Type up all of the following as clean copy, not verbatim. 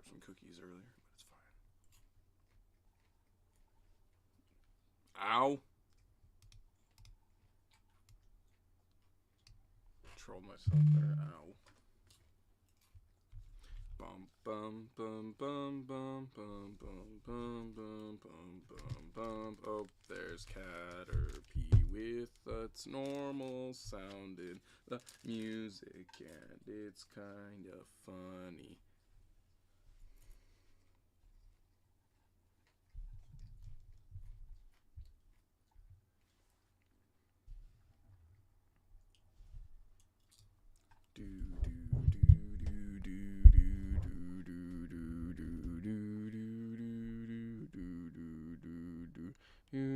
some cookies earlier, but it's fine. Ow! Trolled myself there. Ow. Bum bum bum bum bum bum bum bum bum bum bum bum. Oh, there's Caterpie with its normal sound in the music, and it's kind of funny. Do do do do do do do do do do do do do do do.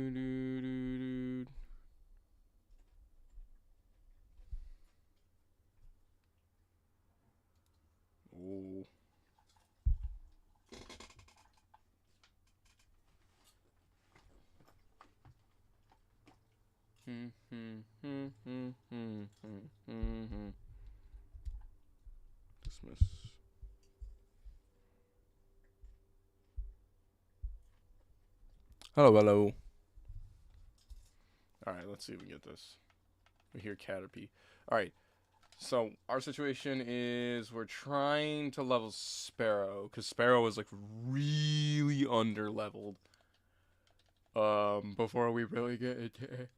Oh. Dismiss. Hello, hello. Alright, let's see if we can get this. We hear Caterpie. Alright, so our situation is we're trying to level Sparrow, because Sparrow is like really under leveled. Before we really get into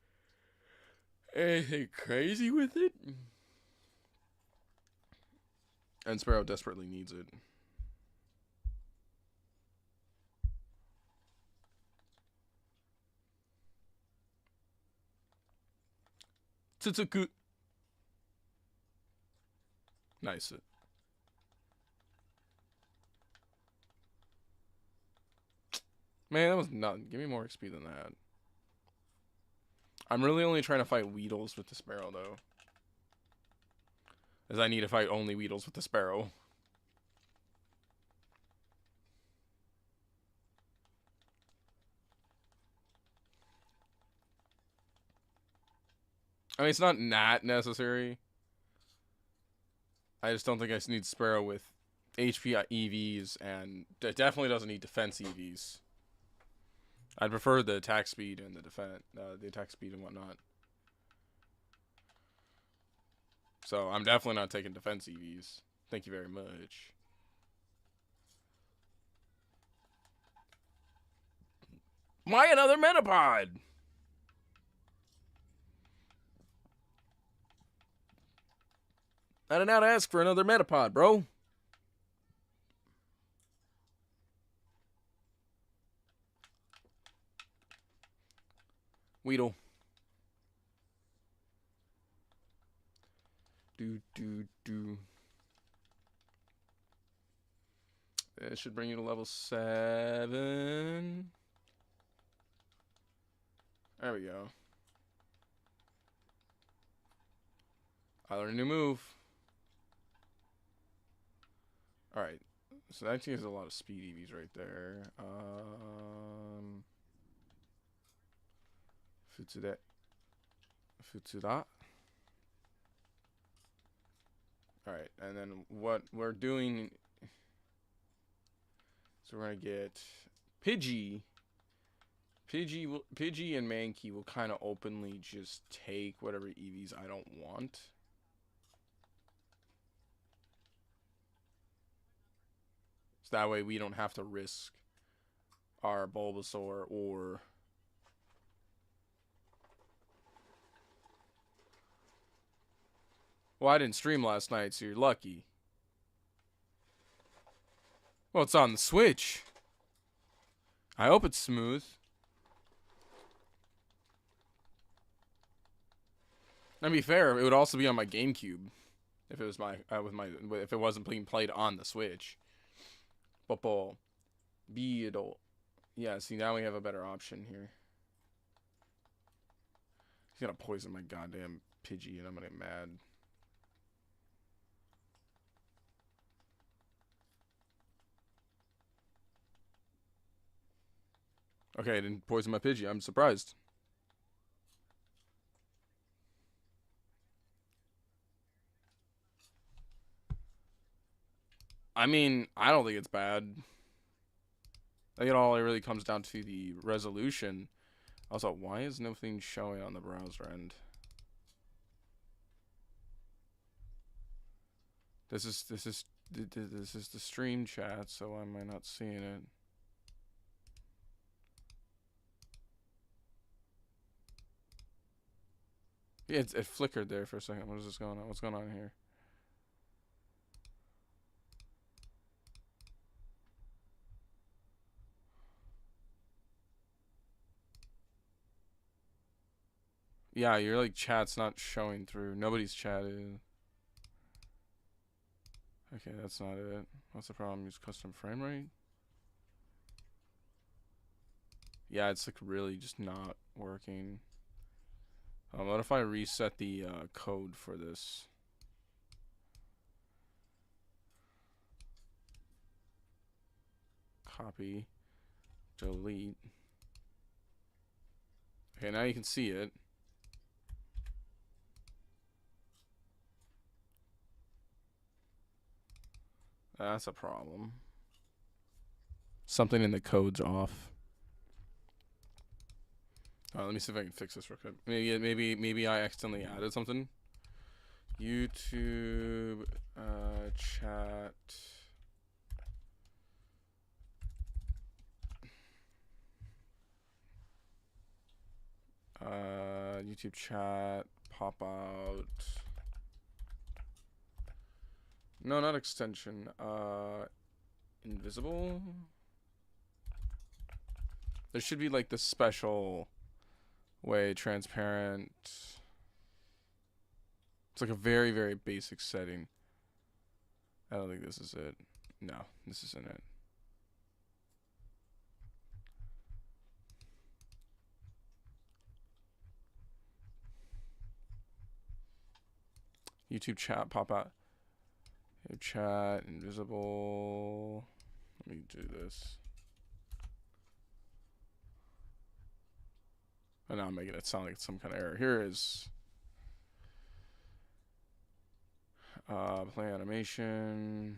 anything crazy with it. And Sparrow desperately needs it. Tsutsuku. Nice. Man, that was nothing. Give me more XP than that. I'm really only trying to fight Weedles with the Sparrow, though. As I need to fight only Weedles with the Sparrow. I mean, it's not necessary. I just don't think I need Sparrow with HP EVs, and it definitely doesn't need defense EVs. I'd prefer the attack speed and the attack speed and whatnot. So I'm definitely not taking defense EVs. Thank you very much. Why another Metapod? I did not ask for another Metapod, bro. Weedle. Do. It should bring you to level 7. There we go. I learned a new move. Alright. So that actually has a lot of speed EVs right there. Futsuda. Alright, and then what we're doing... So we're going to get Pidgey. Pidgey and Mankey will kind of openly just take whatever EVs I don't want. So that way we don't have to risk our Bulbasaur or... Well, I didn't stream last night, so you're lucky. Well, it's on the Switch. I hope it's smooth. To be fair, it would also be on my GameCube if it was if it wasn't being played on the Switch. Popo, Beedle. Yeah, see, now we have a better option here. He's gonna poison my goddamn Pidgey, and I'm gonna get mad. Okay, I didn't poison my Pidgey. I'm surprised. I mean, I don't think it's bad. I think it all really comes down to the resolution. Also, why is nothing showing on the browser end? This is the stream chat, so I might not seeing it. Yeah, it flickered there for a second. What is this going on? What's going on here? Yeah, your like chat's not showing through. Nobody's chatted. Okay, that's not it. What's the problem? Use custom frame rate? Yeah, it's like really just not working. What if I reset the code for this? Copy, delete. Okay, now you can see it. That's a problem. Something in the code's off. Let me see if I can fix this real quick. Maybe I accidentally added something. YouTube chat. YouTube chat pop out. No, not extension. Invisible. There should be like the special way, transparent. It's like a very, very basic setting. I don't think this is it. No, this isn't it. YouTube chat pop out. YouTube chat, invisible. Let me do this. And now I'm making it sound like it's some kind of error. Here is play animation.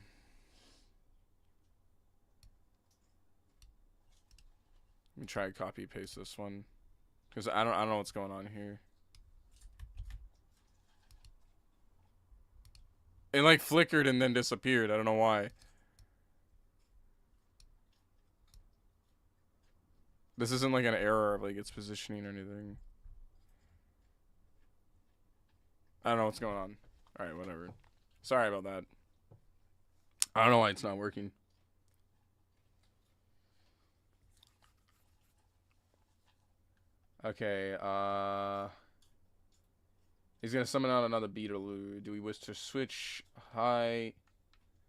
Let me try to copy paste this one because I don't know what's going on here. It like flickered and then disappeared. I don't know why. This isn't like an error of like its positioning or anything. I don't know what's going on. All right, whatever. Sorry about that. I don't know why it's not working. Okay, he's gonna summon out another Beetle. Do we wish to switch? Hi.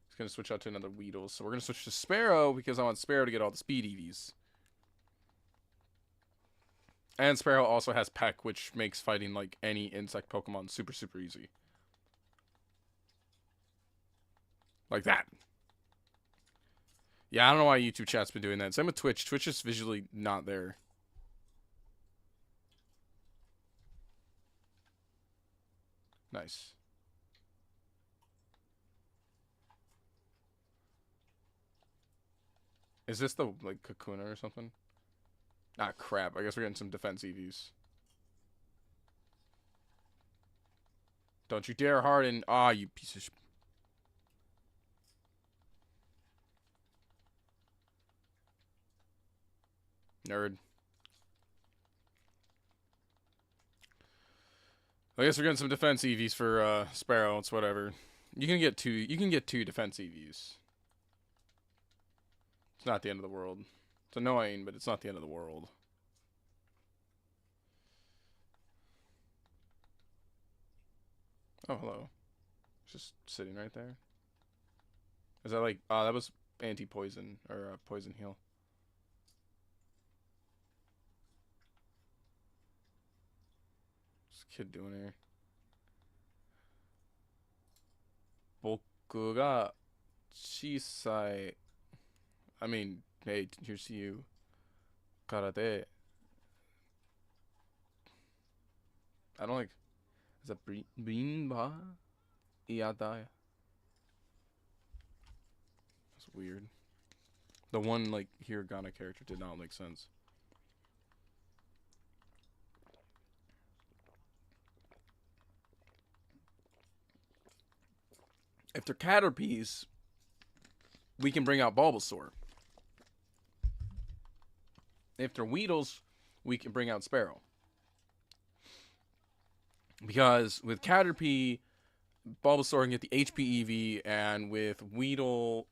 He's gonna switch out to another Weedle. So we're gonna switch to Sparrow because I want Sparrow to get all the speed EVs. And Sparrow also has Peck, which makes fighting like any insect Pokemon super, super easy. Like that. Yeah, I don't know why YouTube chat's been doing that. Same with Twitch. Twitch is visually not there. Nice. Is this the like Kakuna or something? Ah, crap. I guess we're getting some defense EVs. Don't you dare harden. Ah, you piece of nerd. I guess we're getting some defense EVs for Sparrow. It's whatever. You can get two. You can get two defense EVs. It's not the end of the world. It's annoying, but it's not the end of the world. Oh, hello. Just sitting right there. Is that like... that was anti-poison, or poison heal. What's this kid doing here? Boku ga chisai... I mean, hey, here's to you. Karate. I don't like... Is that Brinba? Iyadai. weird. The one, like, hiragana character did not make sense. If they're Caterpies, we can bring out Bulbasaur. If they're Weedles, we can bring out Sparrow. Because with Caterpie, Bulbasaur can get the HP EV, and with Weedle,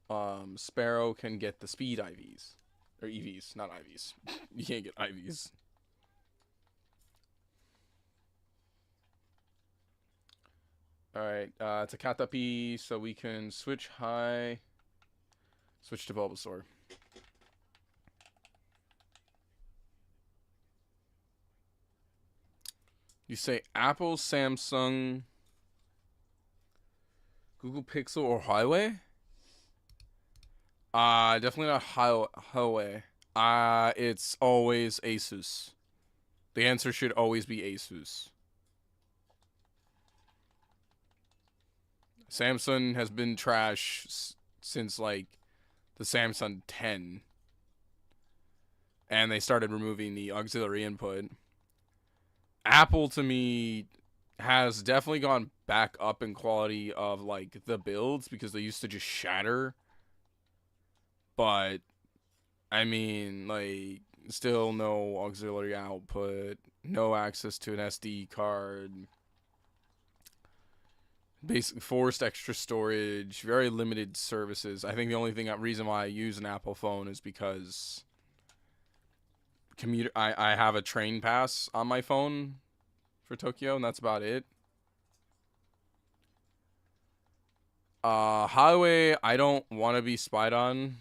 Sparrow can get the Speed IVs. Or EVs, not IVs. You can't get IVs. Alright, it's a Caterpie, so we can switch high. Switch to Bulbasaur. You say Apple, Samsung, Google Pixel, or Huawei? Definitely not Huawei. It's always Asus. The answer should always be Asus. Samsung has been trash since, like, the Samsung 10. And they started removing the auxiliary input. Apple, to me, has definitely gone back up in quality of, like, the builds, because they used to just shatter. But, I mean, like, still no auxiliary output, no access to an SD card, basically forced extra storage, very limited services. I think the only reason why I use an Apple phone is because I have a train pass on my phone for Tokyo, and that's about it. Highway, I don't want to be spied on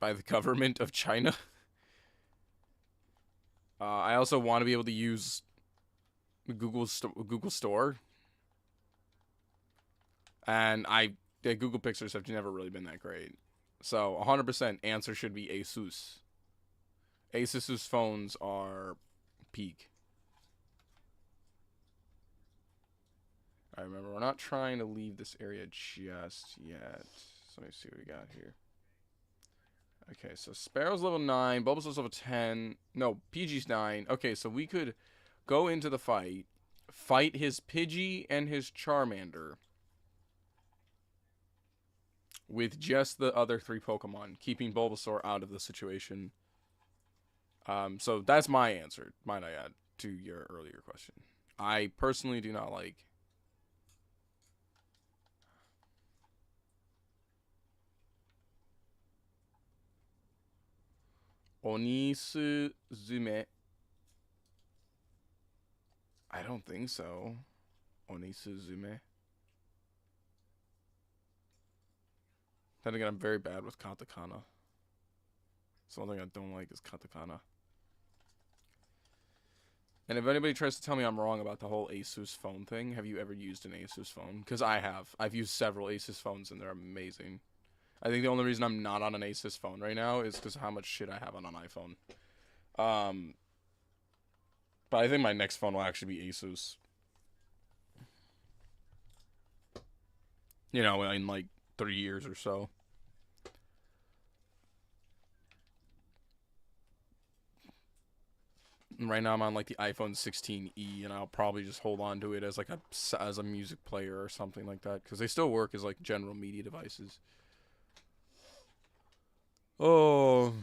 by the government of China. I also want to be able to use Google Store. And the Google Pixels have never really been that great. So 100% answer should be Asus. Asus's phones are peak. I remember, we're not trying to leave this area just yet. So let me see what we got here. Okay, so Sparrow's level 9, Bulbasaur's level 10. No, PG's 9. Okay, so we could go into the fight his Pidgey and his Charmander with just the other 3 Pokemon, keeping Bulbasaur out of the situation. So that's my answer, might I add, to your earlier question. I personally do not like Onisuzume. I don't think so. Onisuzume. Then again, I'm very bad with katakana. So one thing I don't like is katakana. And if anybody tries to tell me I'm wrong about the whole Asus phone thing, have you ever used an Asus phone? Because I have. I've used several Asus phones, and they're amazing. I think the only reason I'm not on an Asus phone right now is because of how much shit I have on an iPhone. But I think my next phone will actually be Asus. You know, in like 3 years or so. Right now I'm on like the iPhone 16e, and I'll probably just hold on to it as like a music player or something like that, because they still work as like general media devices. Oh,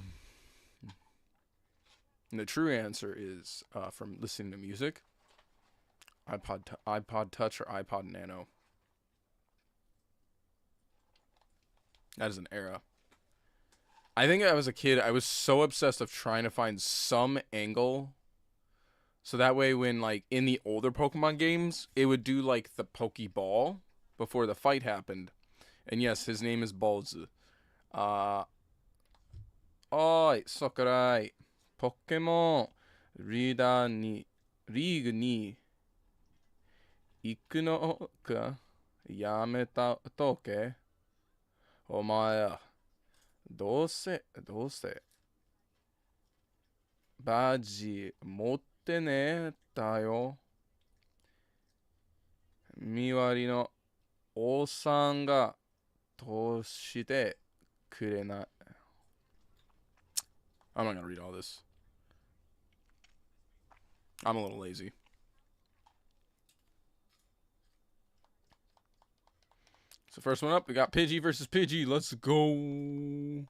and the true answer is from listening to music, iPod Touch or iPod Nano. That is an era. I think I was a kid, I was so obsessed of trying to find some angle. So that way when, like, in the older Pokemon games, it would do, like, the Pokeball before the fight happened. And yes, his name is Balzu. Oi, Sakurai. Pokémonリーグに行くのかやめたとけお前、どうせ、バジ持ってねだよ。身割りのおっさんが通して kurena. I'm not gonna read all this. I'm a little lazy. So first one up, we got Pidgey versus Pidgey. Let's go.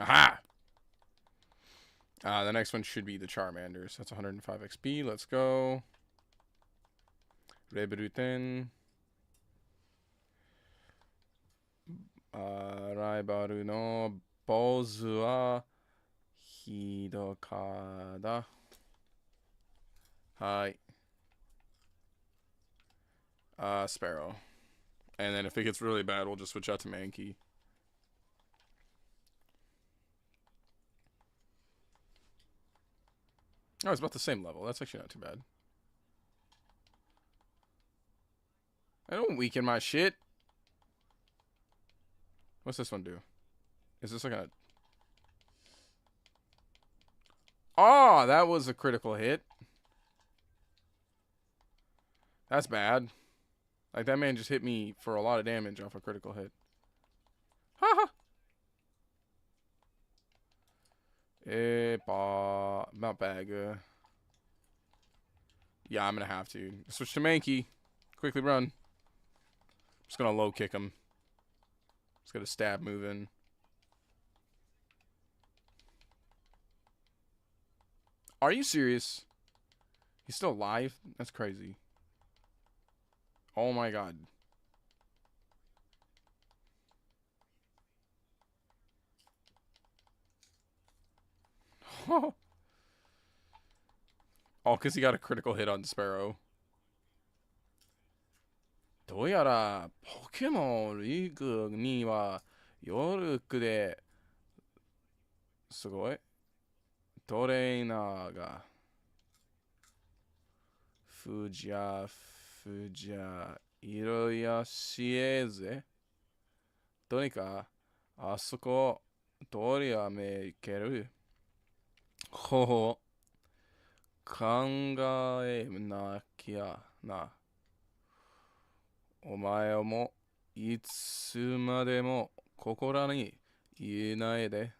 Aha! The next one should be the Charmanders. That's 105 XP. Let's go. Rebruten. Raibaru no Bozu wa Hidokada. Hi. Sparrow. And then if it gets really bad, we'll just switch out to Mankey. Oh, it's about the same level. That's actually not too bad. I don't weaken my shit. What's this one do? Is this like a... Oh, that was a critical hit. That's bad. Like, that man just hit me for a lot of damage off a critical hit. Haha. Not bad. Yeah, I'm gonna have to. Switch to Mankey. Quickly run. Just gonna low kick him. Just got a stab move in. Are you serious? He's still alive? That's crazy. Oh my god. Oh, because he got a critical hit on Sparrow. どうやらポケモンリーグには夜ですごいトレーナーがふじゃいろいろしえぜ。とにかくあそこ通りはめいける。ほう考えなきゃな。お前もいつまでも心に言えないで。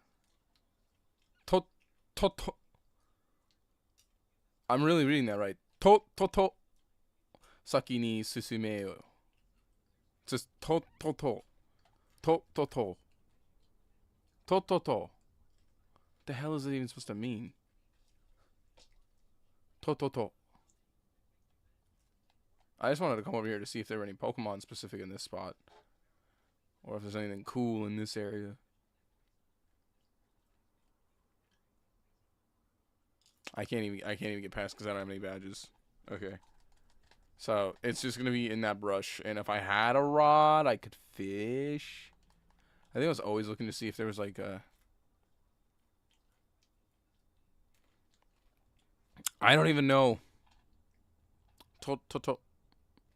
I'm really reading that right. 先に進めよ。Just と。What the hell is it even supposed to mean? と。I just wanted to come over here to see if there were any Pokemon specific in this spot. Or if there's anything cool in this area. I can't even get past because I don't have any badges. Okay. So, it's just going to be in that brush. And if I had a rod, I could fish. I think I was always looking to see if there was like a... I don't even know.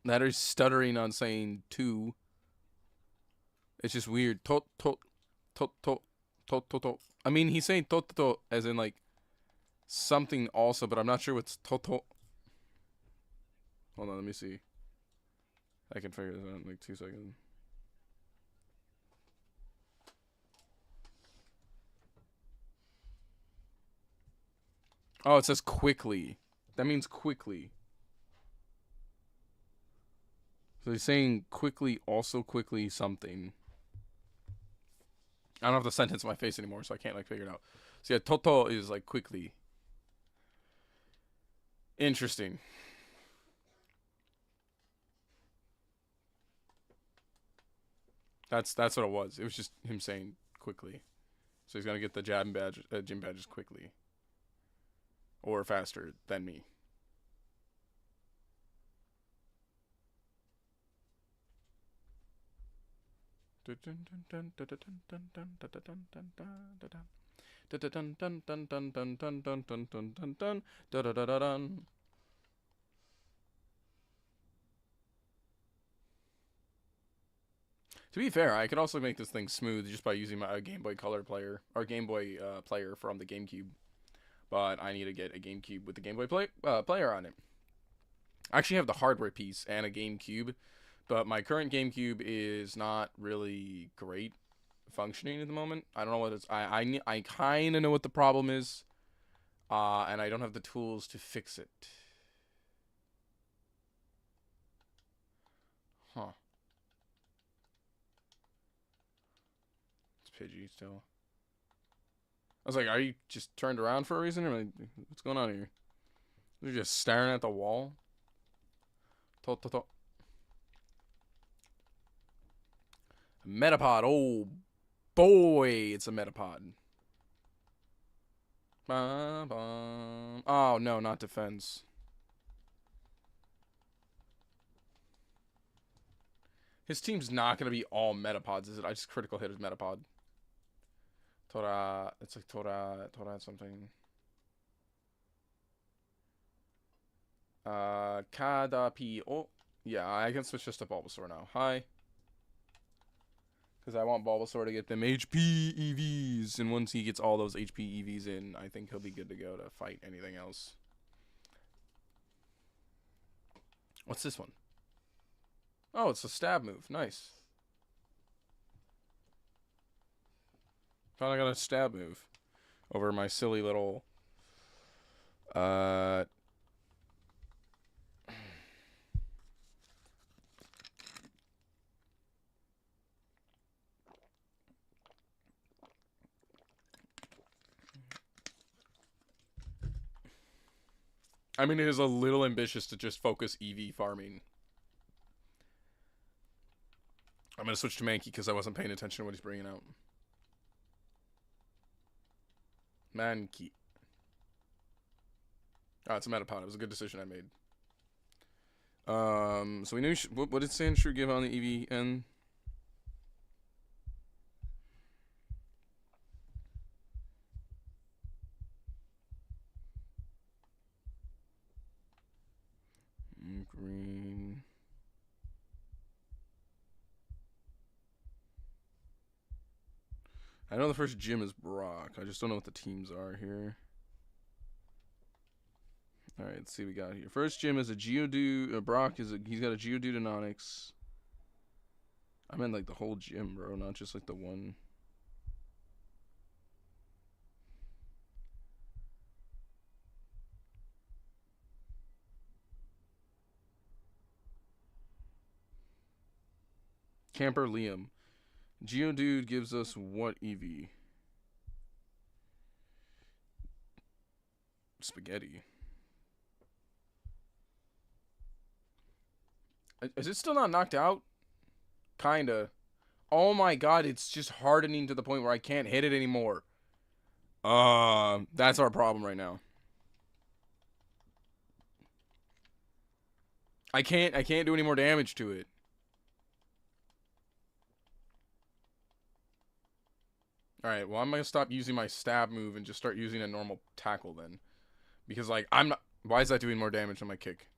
That is stuttering on saying two. It's just weird. I mean, he's saying to as in like something also, but I'm not sure what's to. Hold on, let me see. I can figure this out in like 2 seconds. Oh, it says quickly. That means quickly. So he's saying quickly, also quickly something. I don't have the sentence in my face anymore, so I can't like figure it out. So yeah, Toto is like quickly. Interesting. That's what it was. It was just him saying quickly. So he's gonna get the gym badges quickly. Or faster than me. To be fair, I could also make this thing smooth just by using my Game Boy Color player or Game Boy player from the GameCube. But I need to get a GameCube with the Game Boy player on it. I actually have the hardware piece and a GameCube, but my current GameCube is not really great functioning at the moment. I don't know what it's. I kind of know what the problem is, and I don't have the tools to fix it. Huh. It's Pidgey still. I was like, are you just turned around for a reason? Or like, what's going on here? You're just staring at the wall? Metapod. Oh, boy. It's a Metapod. Oh, no, not defense. His team's not going to be all Metapods, is it? I just critical hit his Metapod. Tora. It's like Tora something. Kadapi. Oh, yeah, I can switch this to Bulbasaur now. Hi. Because I want Bulbasaur to get them HP EVs. And once he gets all those HP EVs in, I think he'll be good to go to fight anything else. What's this one? Oh, it's a stab move. Nice. Finally got a stab move over my silly little I mean, it is a little ambitious to just focus EV farming. I'm going to switch to Mankey because I wasn't paying attention to what he's bringing out. Mankey. Oh, it's a Metapod. It was a good decision I made. So we knew... What did Sandshrew give on the EVN? Green... I know the first gym is Brock. I just don't know what the teams are here. Alright, let's see what we got here. First gym is a Geodude. Brock is he's got a Geodude and Onix. I meant like the whole gym, bro, not just like the one. Camper Liam. Geodude gives us what EV? Spaghetti. Is it still not knocked out? Kinda. Oh my god, it's just hardening to the point where I can't hit it anymore. That's our problem right now. I can't do any more damage to it. Alright, well, I'm gonna stop using my stab move and just start using a normal tackle then. Because, like, I'm not... Why is that doing more damage than my kick?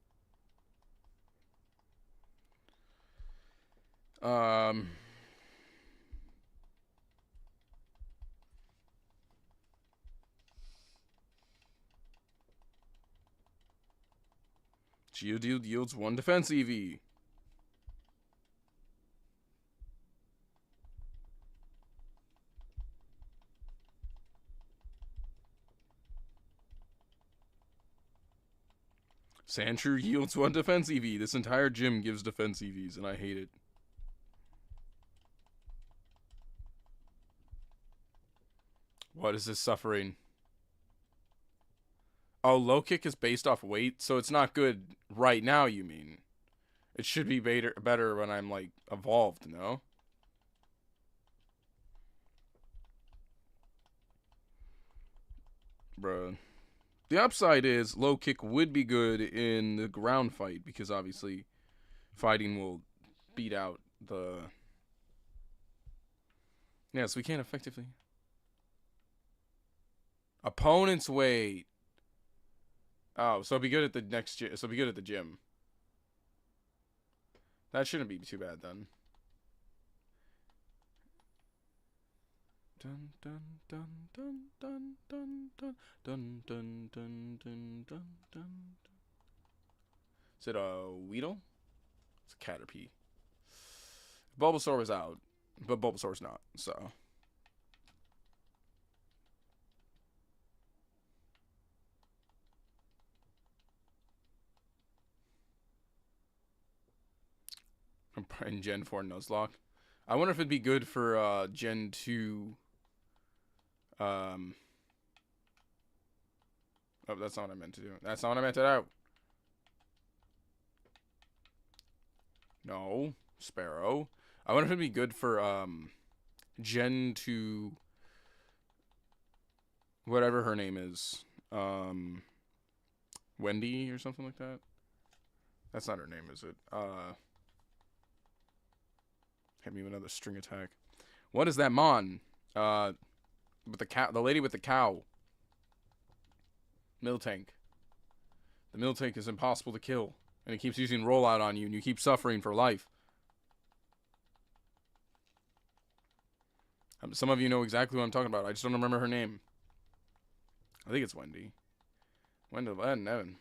Geodude yields 1 defense EV. Sandshrew yields 1 defense EV. This entire gym gives defense EVs, and I hate it. What is this suffering? Oh, low kick is based off weight, so it's not good right now, you mean? It should be better when I'm, like, evolved, no? Bruh. The upside is low kick would be good in the ground fight, because obviously fighting will beat out the... Yeah, so we can't effectively... Opponent's weight. Oh, so be good at the next gym. So be good at the gym. That shouldn't be too bad then. Dun dun dun dun dun dun dun dun dun dun dun dun dun. Is it a Weedle? It's a Caterpie. Bulbasaur was out, but Bulbasaur's not, so. In Gen 4 Nuzlocke. I wonder if it'd be good for Gen 2. Oh, that's not what I meant to do. That's not what I meant to do. No, Sparrow. I wonder if it'd be good for Gen 2, whatever her name is. Wendy or something like that. That's not her name, is it? Hit me with another string attack. What is that mon? With the cow, the lady with the cow. Miltank. The Miltank is impossible to kill, and it keeps using rollout on you, and you keep suffering for life. Some of you know exactly what I'm talking about. I just don't remember her name. I think it's Wendy. Wendell and Evan.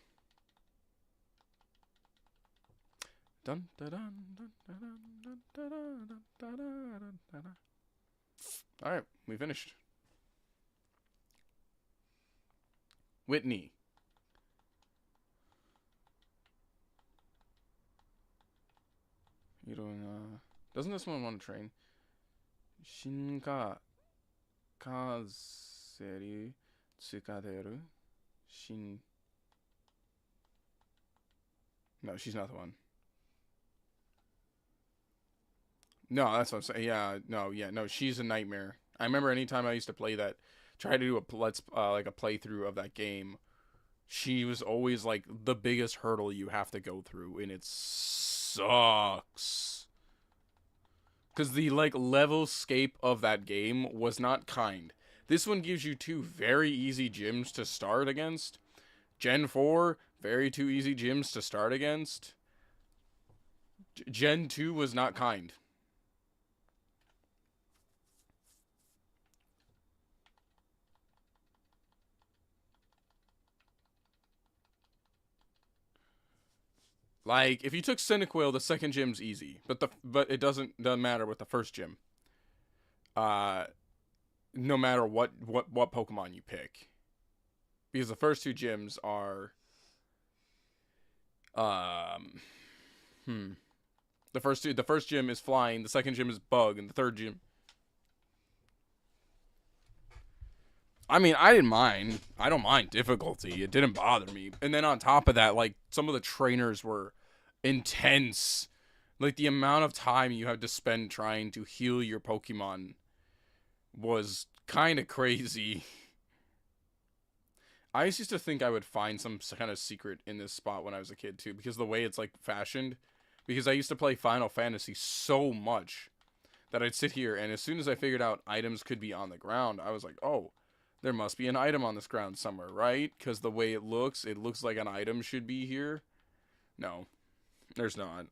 Dun dun dun dun dun dun dun dun dun dun dun. All right, we finished. Whitney. You don't. Doesn't this one want to train? Shinka Kazeri Tsukaderu. Shin. No, she's not the one. No, that's what I'm saying. Yeah, no, she's a nightmare. I remember anytime I used to play that, try to do a like a playthrough of that game, she was always like the biggest hurdle you have to go through, and it sucks. Because the like level scape of that game was not kind. This one gives you two very easy gyms to start against. Gen 4, very two easy gyms to start against. Gen 2 was not kind. Like, if you took Cyndaquil, the second gym's easy, but it doesn't matter with the first gym. No matter what Pokemon you pick, because the first two gyms are, the first gym is Flying, the second gym is Bug, and the third gym. I mean, I didn't mind. I don't mind difficulty. It didn't bother me. And then on top of that, like, some of the trainers were intense. Like, the amount of time you had to spend trying to heal your Pokemon was kind of crazy. I used to think I would find some kind of secret in this spot when I was a kid, too, because the way it's, like, fashioned. Because I used to play Final Fantasy so much that I'd sit here, and as soon as I figured out items could be on the ground, I was like, oh, there must be an item on this ground somewhere, right? Because the way it looks like an item should be here. No, there's not.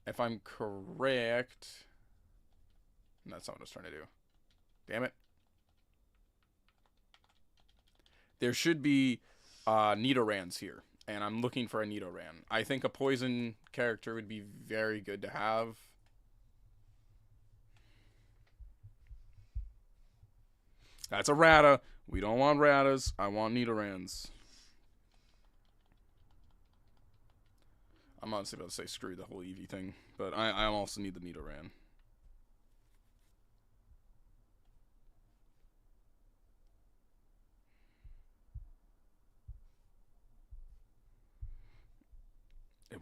If I'm correct, that's not what I was trying to do. Damn it. There should be Nidorans here, and I'm looking for a Nidoran. I think a poison character would be very good to have. That's a Rata. We don't want Ratas. I want Nidorans. I'm honestly about to say screw the whole Eevee thing, but I also need the Nidoran.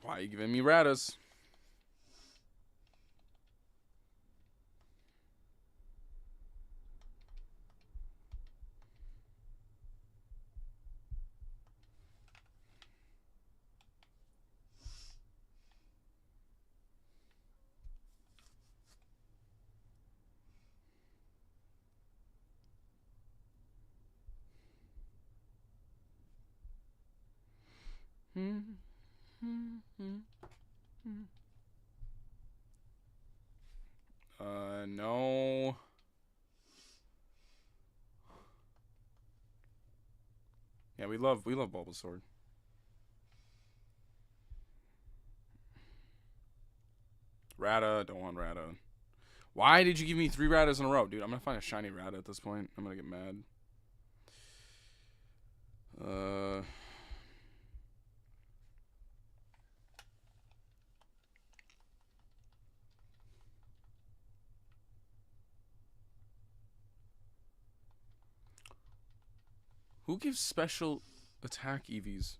Why are you giving me Ratas? No. Yeah, we love Bulbasaur. Rata, don't want Rata. Why did you give me 3 Ratas in a row? Dude, I'm gonna find a shiny Rata at this point. I'm gonna get mad. Who gives special attack EVs?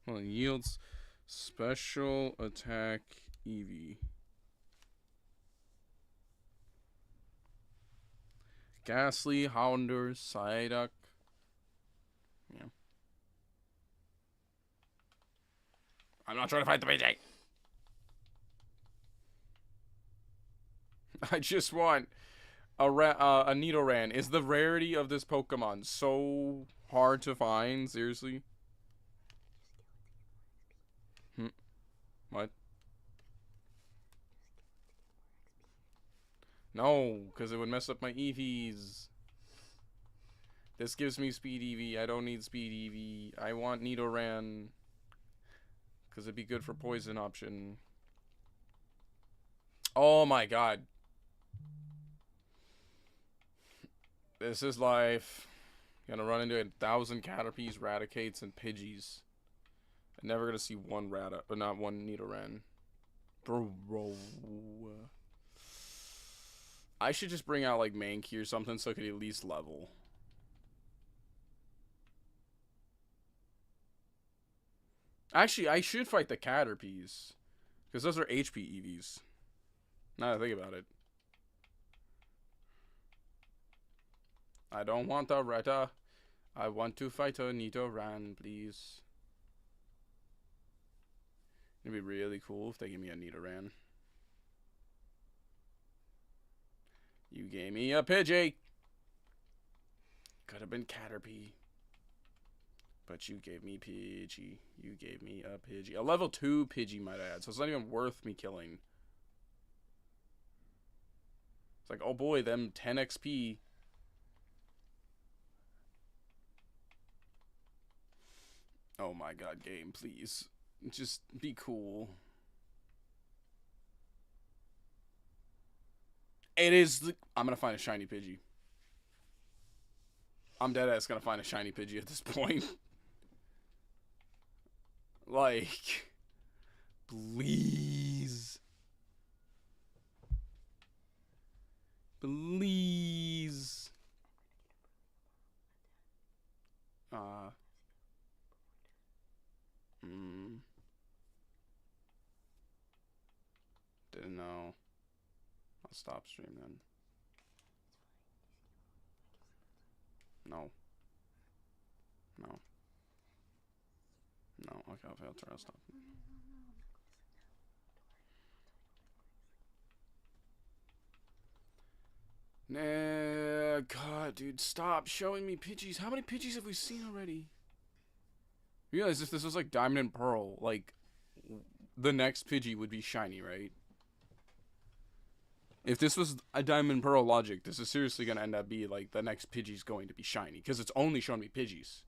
Well, it yields special attack EV. Ghastly, Hollander, Psyduck. Yeah. I'm not trying to fight the BJ. I just want a Nidoran. Is the rarity of this Pokemon so hard to find? Seriously? What? No, because it would mess up my EVs. This gives me Speed EV. I don't need Speed EV. I want Nidoran. Because it'd be good for poison option. Oh my god. This is life. Gonna run into 1,000 Caterpies, Raticates, and Pidgeys. I'm never gonna see one Rata, but not one Nidoran. Bro. I should just bring out like Mankey or something so I could at least level. Actually, I should fight the Caterpies. Because those are HP EVs. Now that I think about it. I don't want a Rata. I want to fight a Nidoran, please. It'd be really cool if they give me a Nidoran. You gave me a Pidgey. Could have been Caterpie. But you gave me Pidgey. You gave me a Pidgey. A level 2 Pidgey, might add. So it's not even worth me killing. It's like, oh boy, them 10 XP. Oh my god, game, please. Just be cool. It is... I'm gonna find a shiny Pidgey. I'm deadass gonna find a shiny Pidgey at this point. Like... Please. Please. Didn't know. I'll stop stream then. No. No. No. Okay, I'll stop. Nah, God, dude, stop showing me Pidgeys. How many Pidgeys have we seen already? You realize if this was like Diamond and Pearl, like, the next Pidgey would be shiny, right? If this was a Diamond and Pearl logic, this is seriously going to end up being like the next Pidgey's going to be shiny. Because it's only showing me Pidgeys.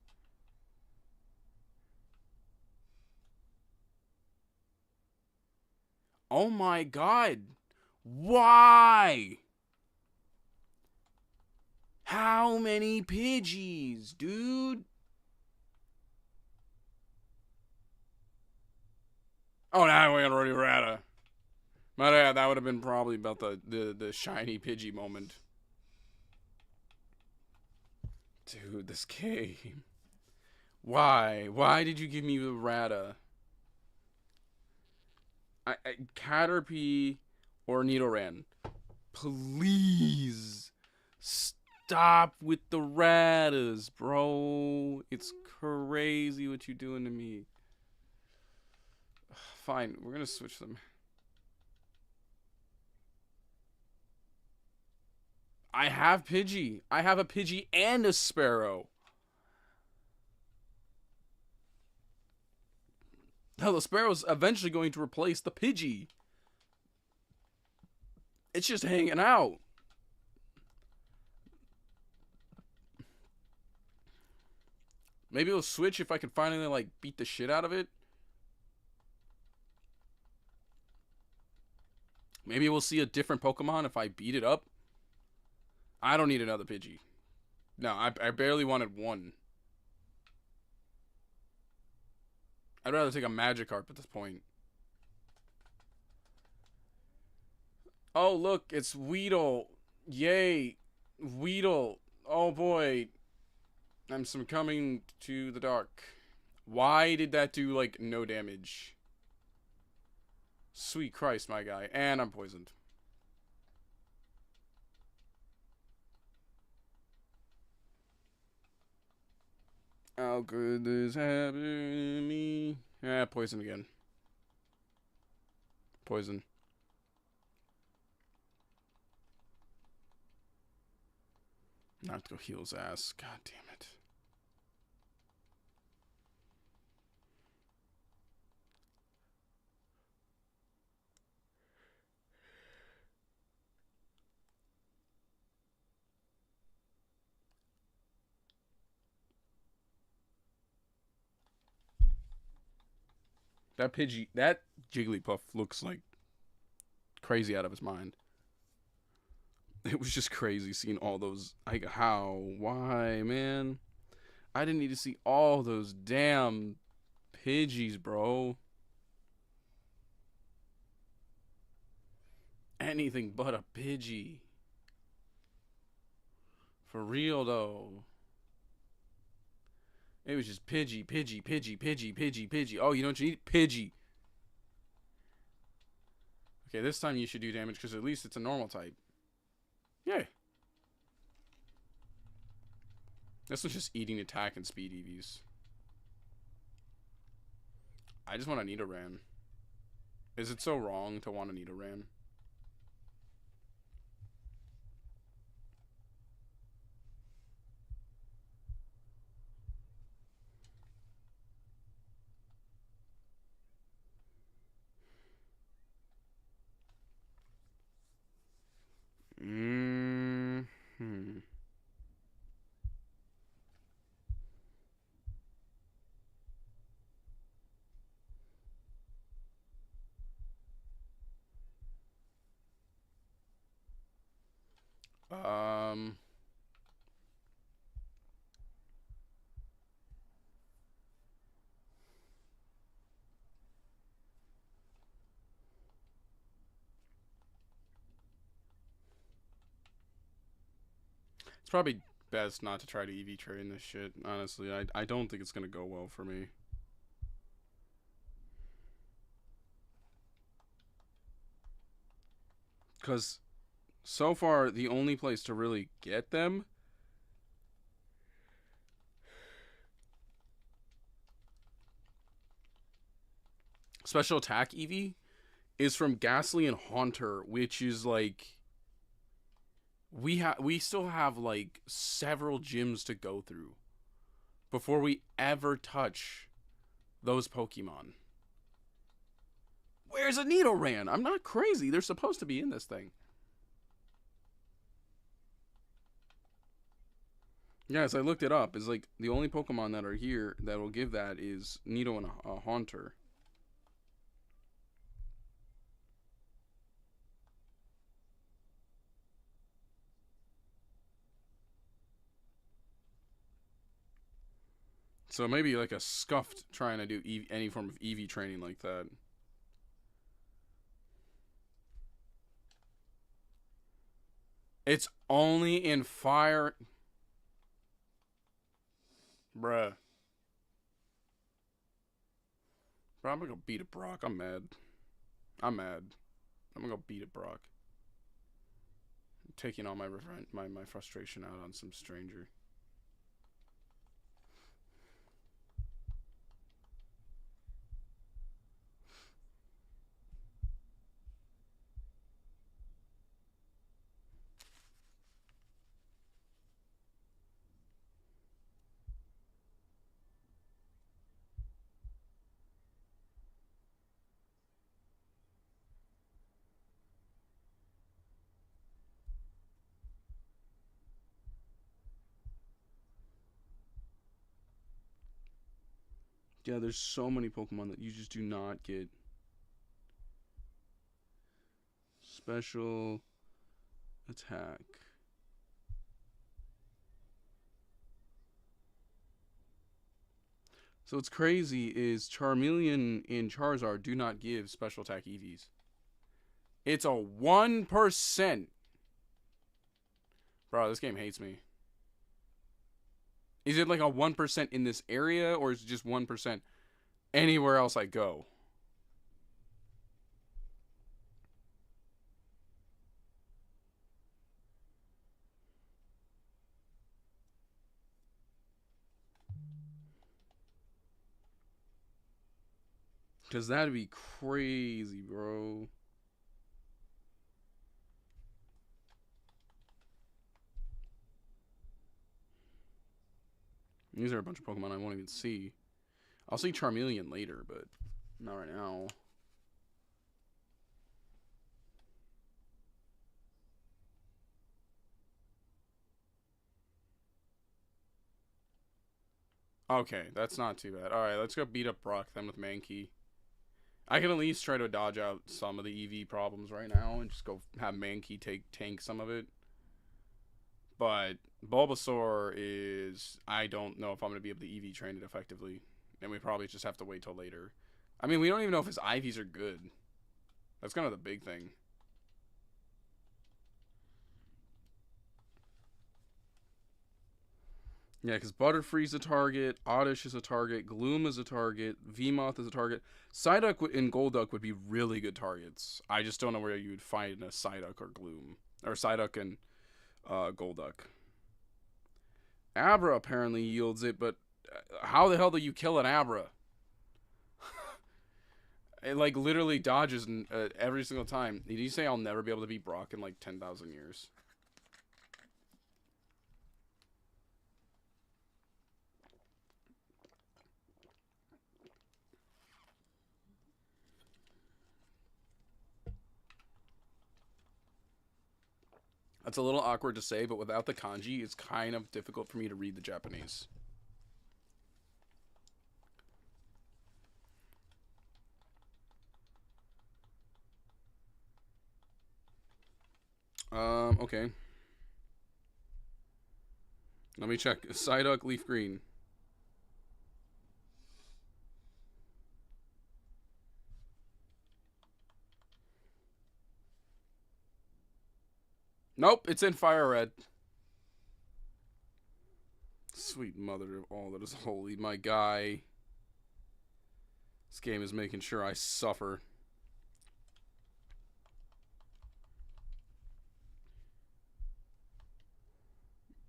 Oh my god. Why? How many Pidgeys, dude? Oh, now we're already Rata. But yeah, that would have been probably about the shiny Pidgey moment. Dude, this game. Why? Why did you give me the Rata? Caterpie or Nidoran. Please. Stop with the Ratas, bro. It's crazy what you're doing to me. Fine, we're gonna switch them. I have Pidgey. I have a Pidgey and a Sparrow. Hell, the Sparrow's eventually going to replace the Pidgey. It's just hanging out. Maybe it'll switch if I can finally, like, beat the shit out of it. Maybe we'll see a different Pokemon if I beat it up. I don't need another Pidgey. No, I barely wanted one. I'd rather take a Magikarp at this point. Oh, look, it's Weedle. Yay. Weedle. Oh, boy. I'm succumbing to the dark. Why did that do, like, no damage? Sweet Christ, my guy. And I'm poisoned. How could this happen to me? Poison again. Poison. Not to go heal his ass. God damn it. That Pidgey, that Jigglypuff looks like crazy out of his mind. It was just crazy seeing all those. Like, how? Why, man? I didn't need to see all those damn Pidgeys, bro. Anything but a Pidgey. For real, though. It was just Pidgey, Pidgey, Pidgey, Pidgey, Pidgey, Pidgey. Oh, you know what you need? Pidgey. Okay, this time you should do damage because at least it's a normal type. Yeah. This one's just eating attack and speed EVs. I just want a Nidoran. Is it so wrong to want a Nidoran? Mm-hmm. Um... It's probably best not to try to EV train this shit, honestly. I don't think it's gonna go well for me. Because so far, the only place to really get them special attack EV is from Ghastly and Haunter, which is like we still have like several gyms to go through before we ever touch those Pokemon. Where's a Nidoran? I'm not crazy. They're supposed to be in this thing. Yes, I looked it up. It's like the only Pokemon that are here that will give that is Nido and a Haunter. So maybe like a Scuffed trying to do any form of EV training like that. It's only in fire. Bruh. Bro, I'm gonna go beat a Brock. I'm mad. I'm mad. I'm gonna go beat a Brock. I'm taking all my frustration out on some stranger. Yeah, there's so many Pokemon that you just do not get. Special attack. So what's crazy is Charmeleon and Charizard do not give special attack EVs. It's a 1%. Bro, this game hates me. Is it like a 1% in this area, or is it just 1% anywhere else I go? Because that'd be crazy, bro. These are a bunch of Pokemon I won't even see. I'll see Charmeleon later, but not right now. Okay, that's not too bad. Alright, let's go beat up Brock then with Mankey. I can at least try to dodge out some of the EV problems right now and just go have Mankey tank some of it. But Bulbasaur is... I don't know if I'm going to be able to EV train it effectively. And we probably just have to wait till later. I mean, we don't even know if his IVs are good. That's kind of the big thing. Yeah, because Butterfree's a target, Oddish is a target, Gloom is a target, Vmoth is a target. Psyduck and Golduck would be really good targets. I just don't know where you would find a Psyduck or Gloom. Or Psyduck and Golduck. Abra apparently yields it, but how the hell do you kill an Abra? It like literally dodges every single time. Did you say I'll never be able to beat Brock in like 10,000 years? That's a little awkward to say, but without the kanji, it's kind of difficult for me to read the Japanese. Okay. Let me check. Psyduck, Leaf Green. Nope, it's in Fire Red. Sweet mother of all that is holy, my guy. This game is making sure I suffer.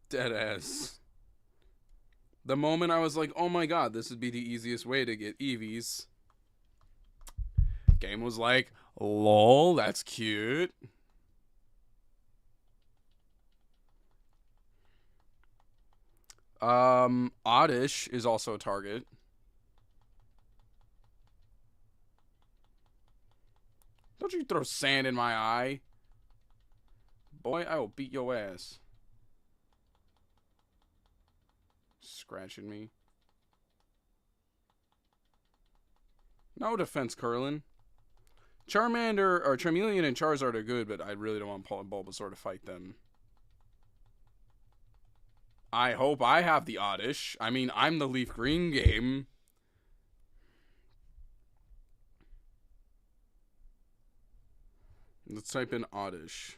Deadass. The moment I was like, oh my god, this would be the easiest way to get EVs. Game was like, lol, that's cute. Oddish is also a target. Don't you throw sand in my eye. Boy, I will beat your ass. Scratching me. No defense, Curlin. Charmander, or Charmeleon and Charizard are good, but I really don't want Bulbasaur to fight them. I hope I have the Oddish. I mean, I'm the Leaf Green game. Let's type in Oddish.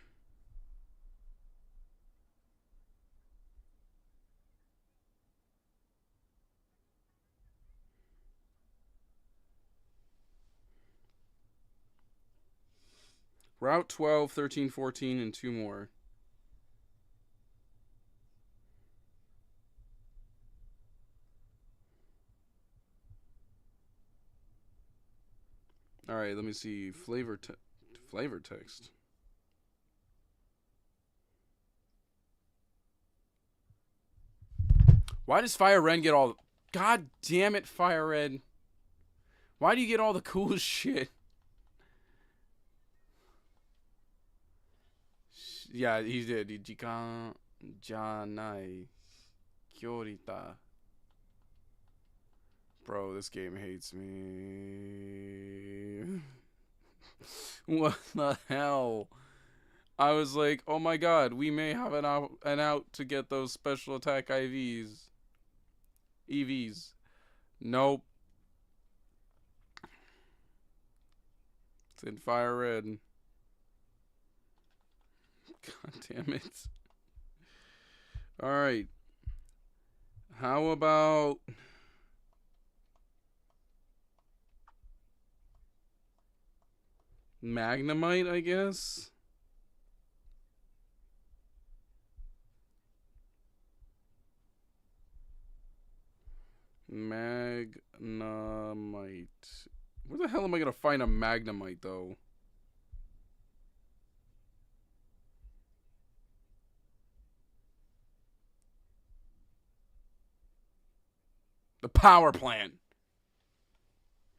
Route 12, 13, 14, and 2 more. Alright, let me see. Flavor text. Why does Fire Red get all... God damn it, Fire Red. Why do you get all the cool shit? Yeah, he did. Jikan janai. Kyorita. Bro, this game hates me. What the hell? I was like, oh my god, we may have an out to get those special attack IVs. EVs. Nope. It's in fire red. God damn it. Alright. How about... Magnemite, I guess? Magnemite. Where the hell am I gonna find a Magnemite, though? The power plant.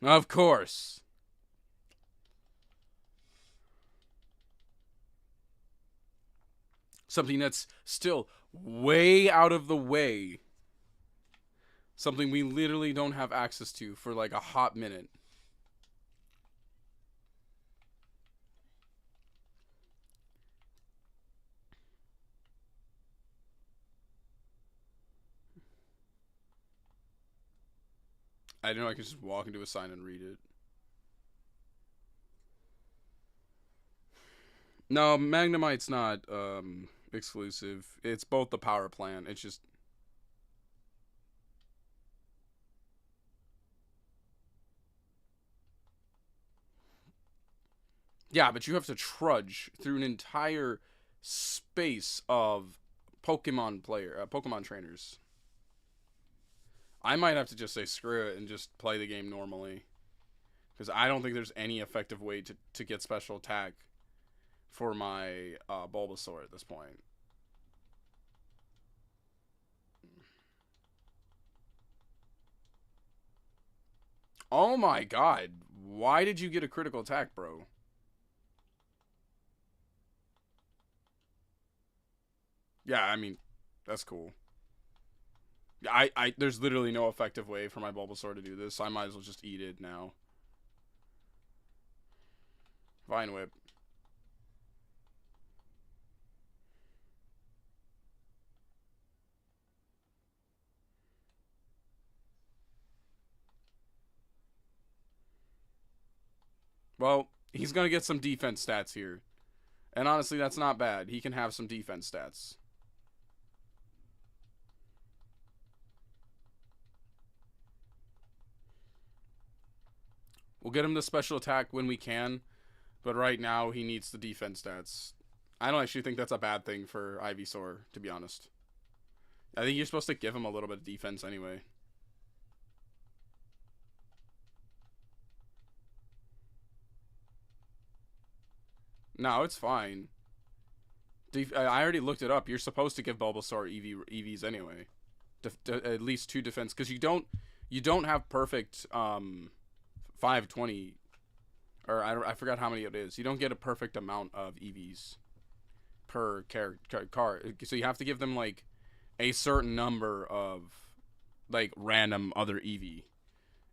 Of course. Something that's still way out of the way. Something we literally don't have access to for like a hot minute. I know I can just walk into a sign and read it. No, Magnemite's not exclusive. It's both the power plant. It's just... Yeah, but you have to trudge through an entire space of Pokemon trainers. I might have to just say screw it and just play the game normally. Because I don't think there's any effective way to get special attack for my Bulbasaur at this point. Oh my god. Why did you get a critical attack, bro? Yeah, I mean, that's cool. There's literally no effective way for my Bulbasaur to do this. I might as well just eat it now. Vine Whip. Well, he's going to get some defense stats here. And honestly, that's not bad. He can have some defense stats. We'll get him the special attack when we can. But right now, he needs the defense stats. I don't actually think that's a bad thing for Ivysaur, to be honest. I think you're supposed to give him a little bit of defense anyway. No, it's fine. I already looked it up. You're supposed to give Bulbasaur EVs anyway. At least 2 defense. Because you don't have perfect 520. Or I forgot how many it is. You don't get a perfect amount of EVs per car. So you have to give them like a certain number of like random other EV.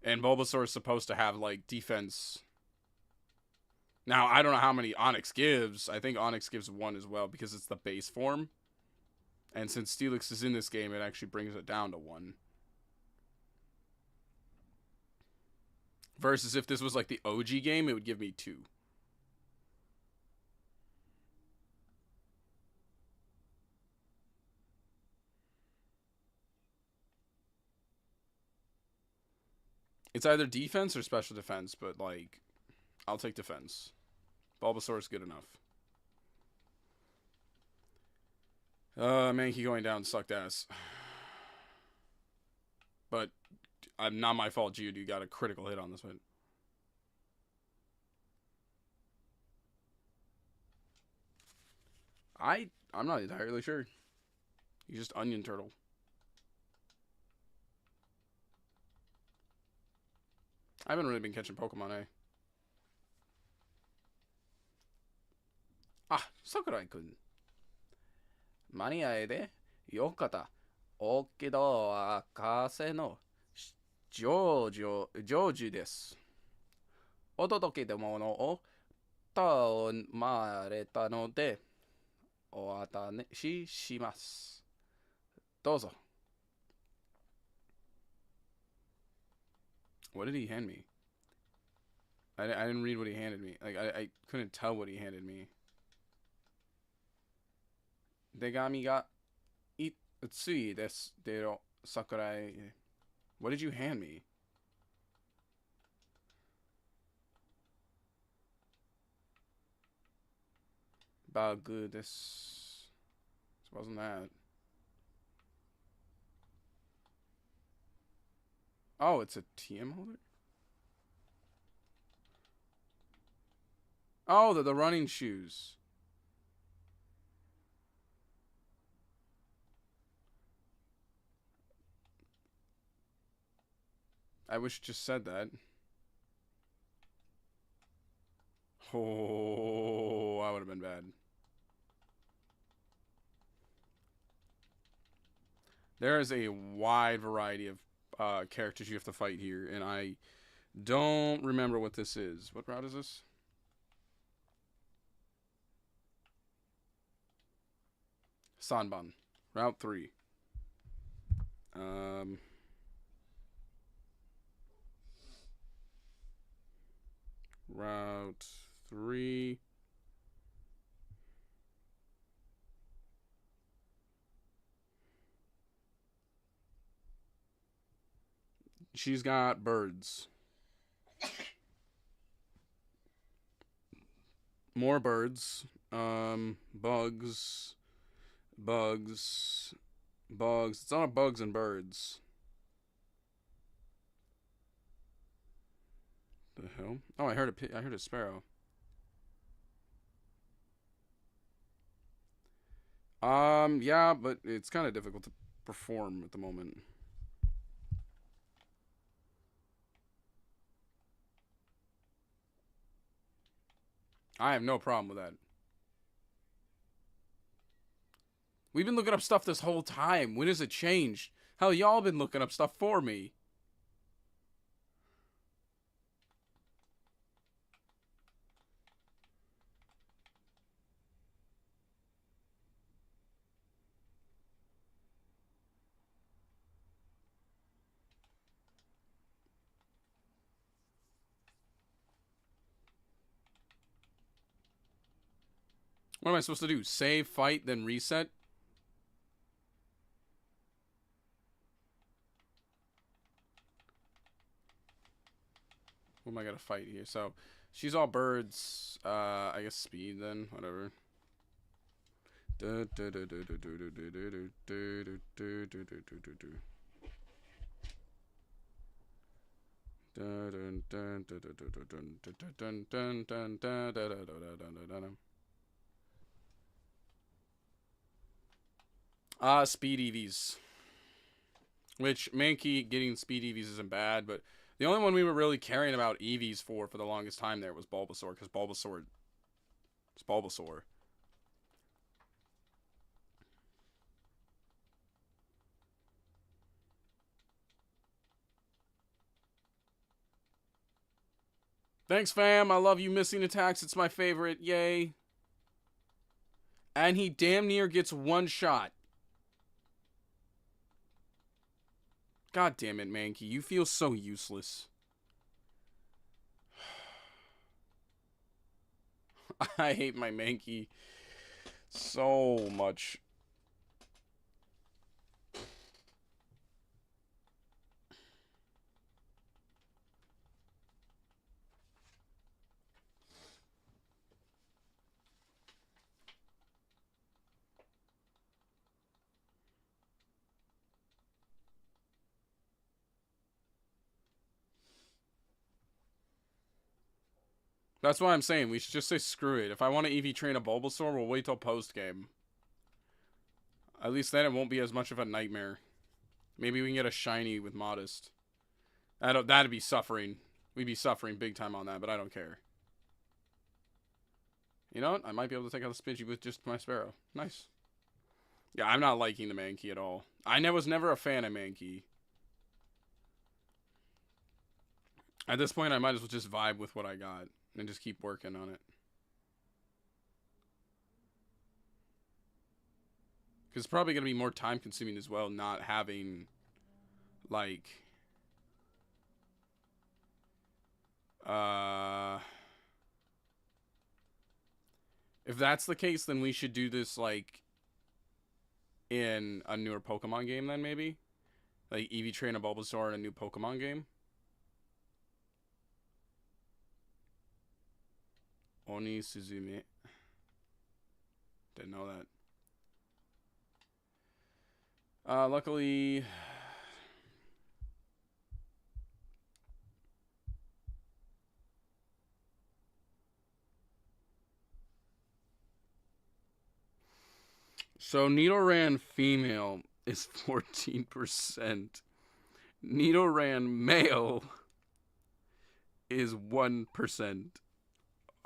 And Bulbasaur is supposed to have like defense. Now, I don't know how many Onyx gives. I think Onyx gives 1 as well because it's the base form. And since Steelix is in this game, it actually brings it down to 1. Versus if this was like the OG game, it would give me 2. It's either defense or special defense, but like, I'll take defense. Bulbasaur is good enough. Mankey going down sucked ass. But not my fault. Geodude got a critical hit on this one. I'm not entirely sure. He's just Onion Turtle. I haven't really been catching Pokemon, eh? Ah, Sakurai-kun. 間に合えでよかった。おっけど、あかせのジョージです。お届けでものを頼まれたので、お渡します。どうぞ。What did he hand me? I didn't read what he handed me. Like, I couldn't tell what he handed me. 手紙がついです。でろ、桜井。What did you hand me? Bug this. Wasn't that? Oh, it's a TM holder? Oh, the running shoes. I wish it just said that. Oh, that would have been bad. There is a wide variety of characters you have to fight here, and I don't remember what this is. What route is this? Sanban. Route 3. Route 3. She's got birds. More birds. Bugs. Bugs. Bugs. It's not bugs and birds. The hell? Oh, I heard a sparrow. Yeah, but it's kind of difficult to perform at the moment. I have no problem with that. We've been looking up stuff this whole time. When has it changed? Hell, y'all been looking up stuff for me. What am I supposed to do? Save, fight, then reset? What am I gonna fight here? So, she's all birds. I guess speed then. Whatever. Speed EVs. Which, Mankey getting speed EVs isn't bad, but the only one we were really caring about EVs for the longest time there was Bulbasaur, because Bulbasaur is Bulbasaur. Thanks, fam. I love you, missing attacks. It's my favorite. Yay. And he damn near gets one shot. God damn it, Mankey. You feel so useless. I hate my Mankey so much. That's why I'm saying we should just say screw it. If I want to EV train a Bulbasaur, we'll wait till post-game. At least then it won't be as much of a nightmare. Maybe we can get a shiny with Modest. That'd be suffering. We'd be suffering big time on that, but I don't care. You know what? I might be able to take out the Spidgey with just my Sparrow. Nice. Yeah, I'm not liking the Mankey at all. I was never a fan of Mankey. At this point, I might as well just vibe with what I got and just keep working on it. Because it's probably going to be more time consuming as well, not having, like, if that's the case, then we should do this, like, in a newer Pokemon game then, maybe? Like, Eevee train a Bulbasaur in a new Pokemon game? Oni Suzume. Didn't know that. Luckily... So, Nidoran female is 14%. Nidoran male is 1%.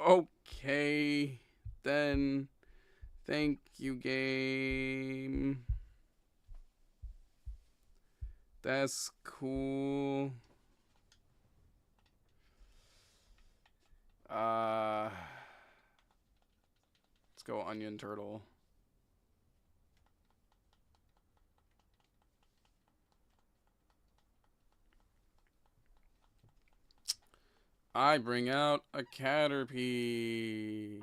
Okay, then... Thank you, game. That's cool. Let's go Onion Turtle. I bring out a Caterpie.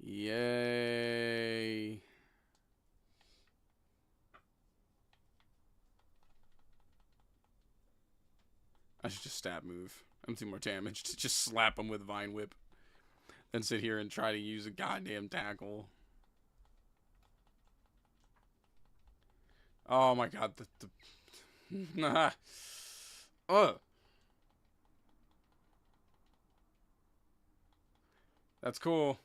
Yay. I should just stab move. I'm doing more damage to just slap him with Vine Whip. Then sit here and try to use a goddamn tackle. Oh my god. Nah. Ugh. That's cool.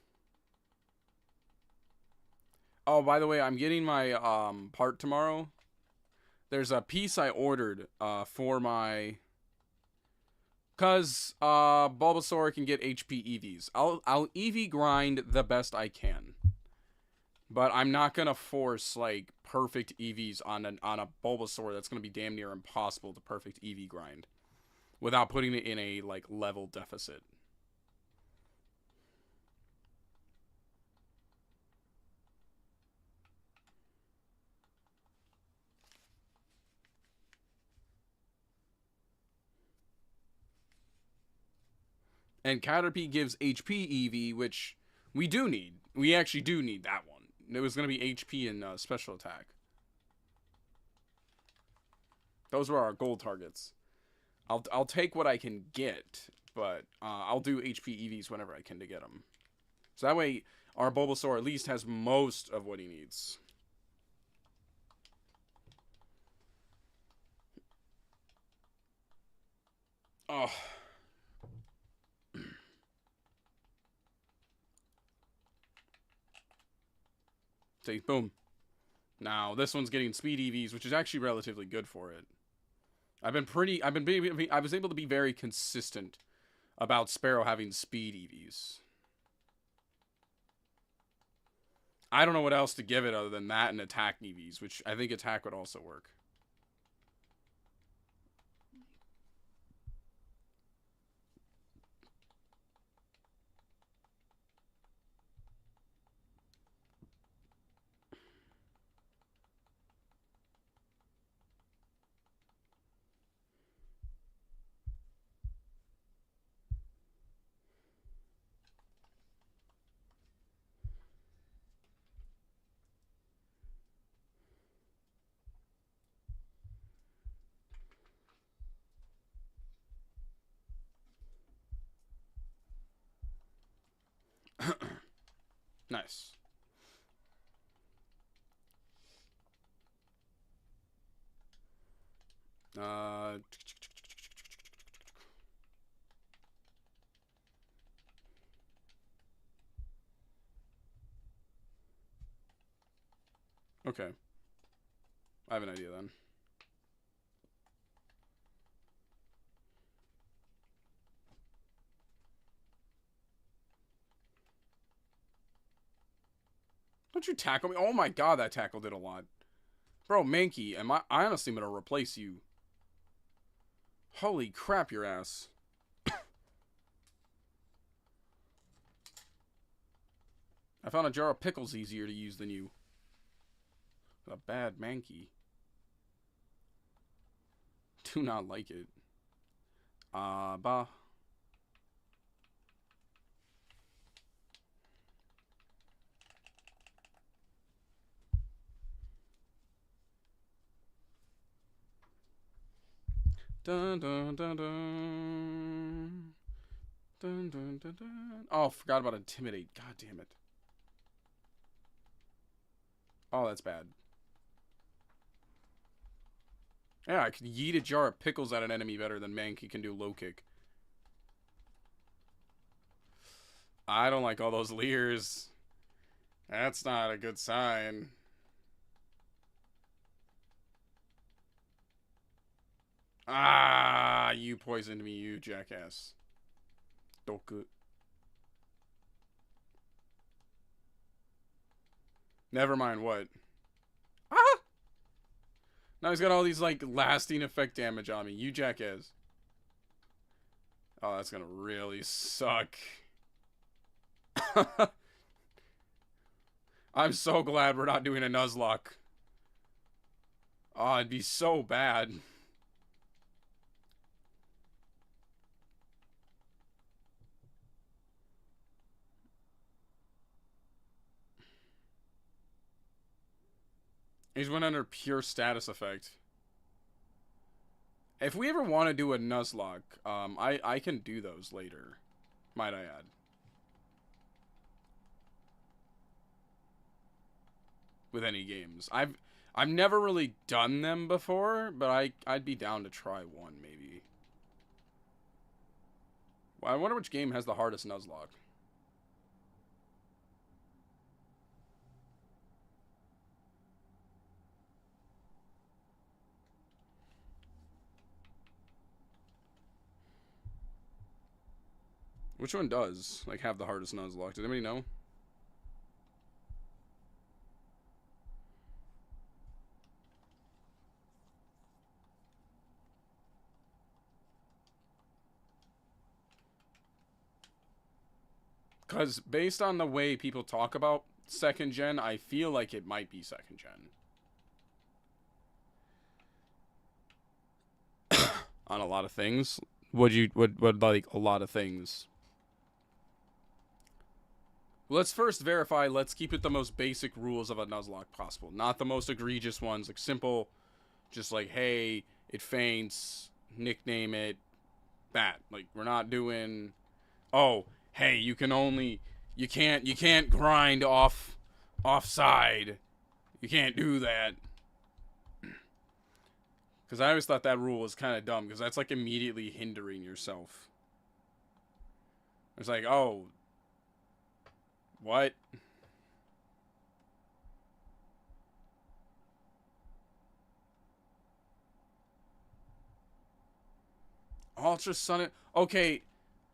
Oh, by the way, I'm getting my part tomorrow. There's a piece I ordered for my... Because Bulbasaur can get HP EVs. I'll EV grind the best I can. But I'm not going to force, like, perfect EVs on a Bulbasaur that's going to be damn near impossible to perfect EV grind. Without putting it in a, like, level deficit. And Caterpie gives HP EV, which we do need. We actually do need that one. It was going to be HP and special attack. Those were our goal targets. I'll take what I can get, but I'll do HP EVs whenever I can to get them. So that way, our Bulbasaur at least has most of what he needs. Oh. See, boom. Now, this one's getting speed EVs, which is actually relatively good for it. I was able to be very consistent about Sparrow having speed EVs. I don't know what else to give it other than that and attack EVs, which I think attack would also work. Nice. Okay. I have an idea then. Don't you tackle me? Oh my god, that tackle did a lot. Bro, Mankey, I honestly am gonna replace you. Holy crap, your ass. I found a jar of pickles easier to use than you. A bad Mankey. Do not like it. Bah. Dun dun dun dun. Dun dun dun dun. Oh, forgot about Intimidate. God damn it. Oh, that's bad. Yeah, I could yeet a jar of pickles at an enemy better than Mankey can do low kick. I don't like all those leers. That's not a good sign. Ah, you poisoned me, you jackass. Doku. Never mind what. Ah! Now he's got all these, like, lasting effect damage on me. You jackass. Oh, that's gonna really suck. I'm so glad we're not doing a Nuzlocke. Oh, it'd be so bad. He's went under pure status effect. If we ever want to do a Nuzlocke, I can do those later. Might I add. With any games. I've never really done them before, but I'd be down to try one, maybe. Well, I wonder which game has the hardest Nuzlocke. Which one does, like, have the hardest Nuzlocke? Does anybody know? Because based on the way people talk about second gen, I feel like it might be second gen. On a lot of things? Would like a lot of things? Let's first verify, let's keep it the most basic rules of a Nuzlocke possible. Not the most egregious ones, like simple, just like, hey, it faints, nickname it, that. Like, we're not doing, oh, hey, you can't grind offside. You can't do that. Because I always thought that rule was kind of dumb, because that's like immediately hindering yourself. It's like, oh, what? Ultra Sun. Okay,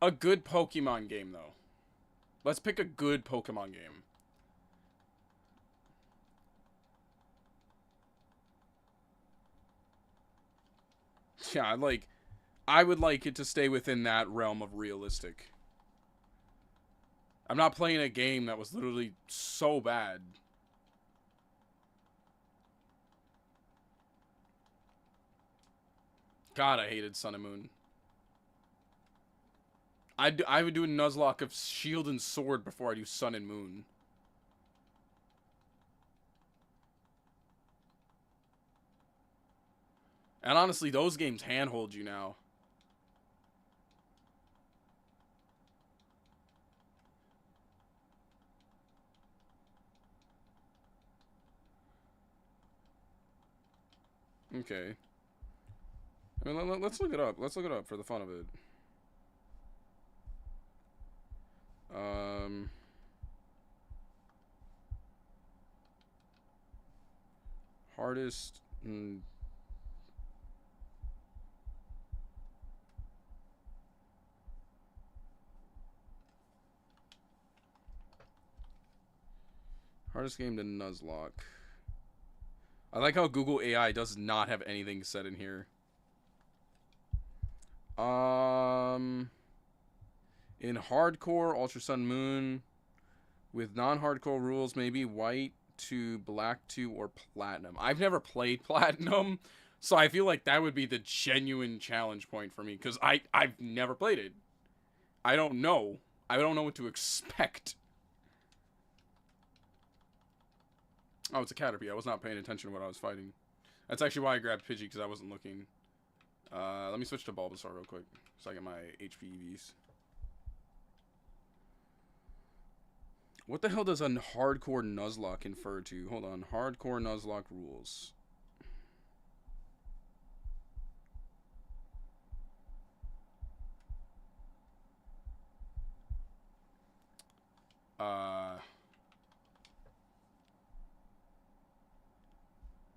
a good Pokemon game, though. Let's pick a good Pokemon game. Yeah, I would like it to stay within that realm of realistic. I'm not playing a game that was literally so bad. God, I hated Sun and Moon. I would do a Nuzlocke of Shield and Sword before I do Sun and Moon. And honestly, those games handhold you now. Okay. I mean, let's look it up. Let's look it up for the fun of it. Hardest. Hardest game to Nuzlocke. I like how Google AI does not have anything said in here. In hardcore, Ultra Sun Moon With non-hardcore rules, maybe white to black to or platinum. I've never played platinum, so I feel like that would be the genuine challenge point for me because I've never played it. I don't know. I don't know what to expect. Oh, it's a Caterpie. I was not paying attention to what I was fighting. That's actually why I grabbed Pidgey, because I wasn't looking. Let me switch to Bulbasaur real quick, so I get my HP EVs. What the hell does a hardcore Nuzlocke infer to? Hold on. Hardcore Nuzlocke rules.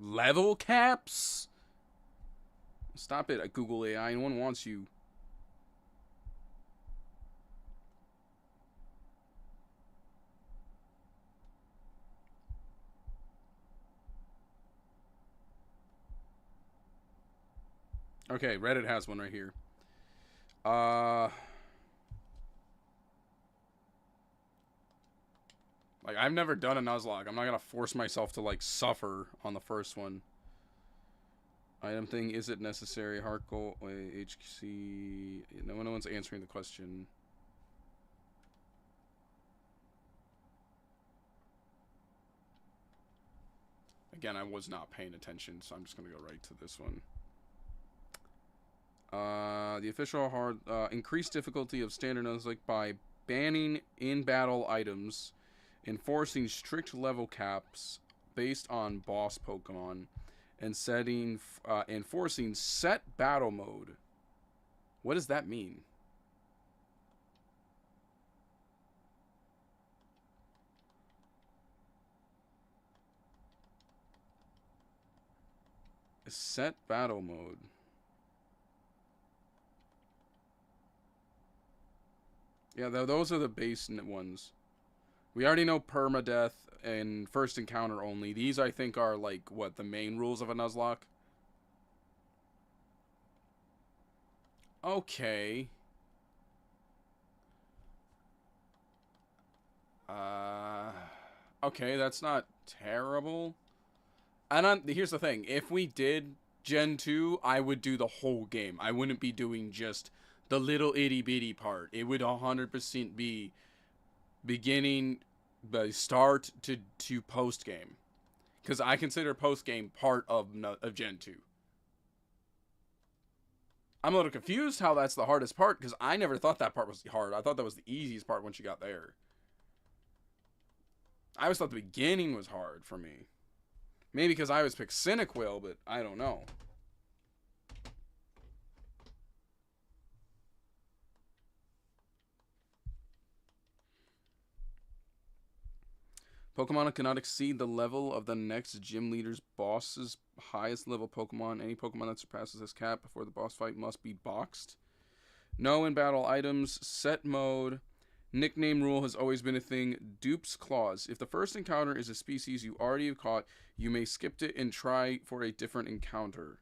Level caps? Stop it, Google AI. No one wants you. Okay, Reddit has one right here. Like, I've never done a Nuzlocke. I'm not gonna force myself to, like, suffer on the first one. Item thing, is it necessary? Hardcore, HC... No one's answering the question. Again, I was not paying attention, so I'm just gonna go right to this one. The official increased difficulty of standard Nuzlocke by banning in-battle items, enforcing strict level caps based on boss Pokemon, and enforcing set battle mode. What does that mean? Set battle mode. Yeah, those are the base ones. We already know permadeath and first encounter only. These, I think, are, like, what, the main rules of a Nuzlocke? Okay. Okay, that's not terrible. And here's the thing. If we did Gen 2, I would do the whole game. I wouldn't be doing just the little itty-bitty part. It would 100% be beginning, the start to post-game. Because I consider post-game part of Gen 2. I'm a little confused how that's the hardest part, because I never thought that part was hard. I thought that was the easiest part once you got there. I always thought the beginning was hard for me. Maybe because I always picked Cyndaquil, but I don't know. Pokemon cannot exceed the level of the next gym leader's boss's highest level Pokemon. Any Pokemon that surpasses this cap before the boss fight must be boxed. No in-battle items. Set mode. Nickname rule has always been a thing. Dupes clause. If the first encounter is a species you already have caught, you may skip it and try for a different encounter.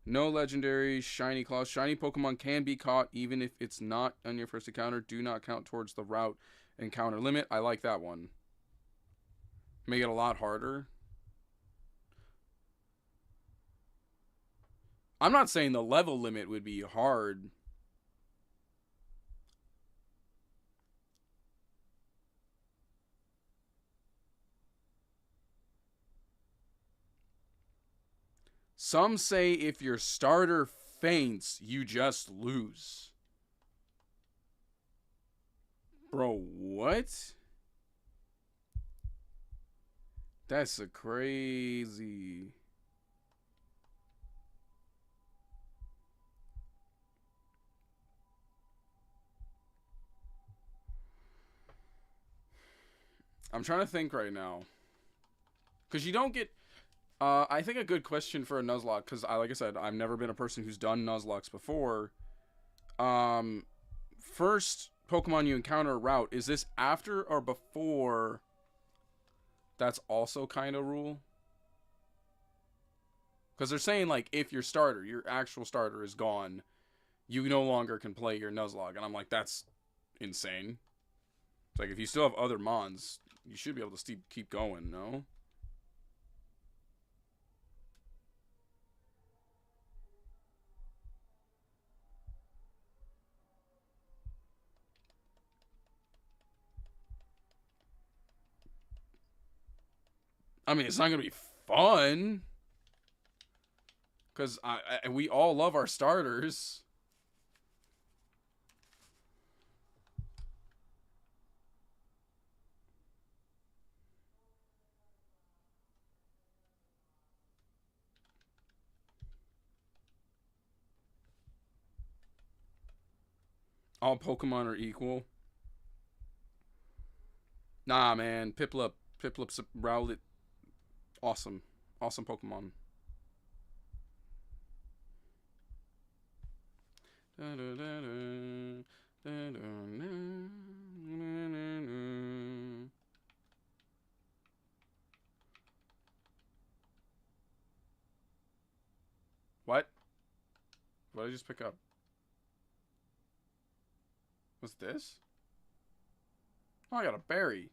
No legendary shiny clause. Shiny Pokemon can be caught even if it's not on your first encounter. Do not count towards the route encounter limit. I like that one. Make it a lot harder. I'm not saying the level limit would be hard. Some say if your starter faints, you just lose. Bro, what? That's a crazy... I'm trying to think right now. Because you don't get... I think a good question for a Nuzlocke, because like I said, I've never been a person who's done Nuzlocks before. First Pokemon you encounter a route, is this after or before that's also kind of rule? Because they're saying, like, if your starter, your actual starter is gone, you no longer can play your Nuzlocke. And I'm like, that's insane. It's like if you still have other mons, you should be able to keep going, no? I mean, it's not gonna be fun. Because we all love our starters. All Pokemon are equal. Nah, man. Piplup. Piplup's Rowlet. Awesome. Awesome Pokemon. What? What did I just pick up? What's this? Oh, I got a berry.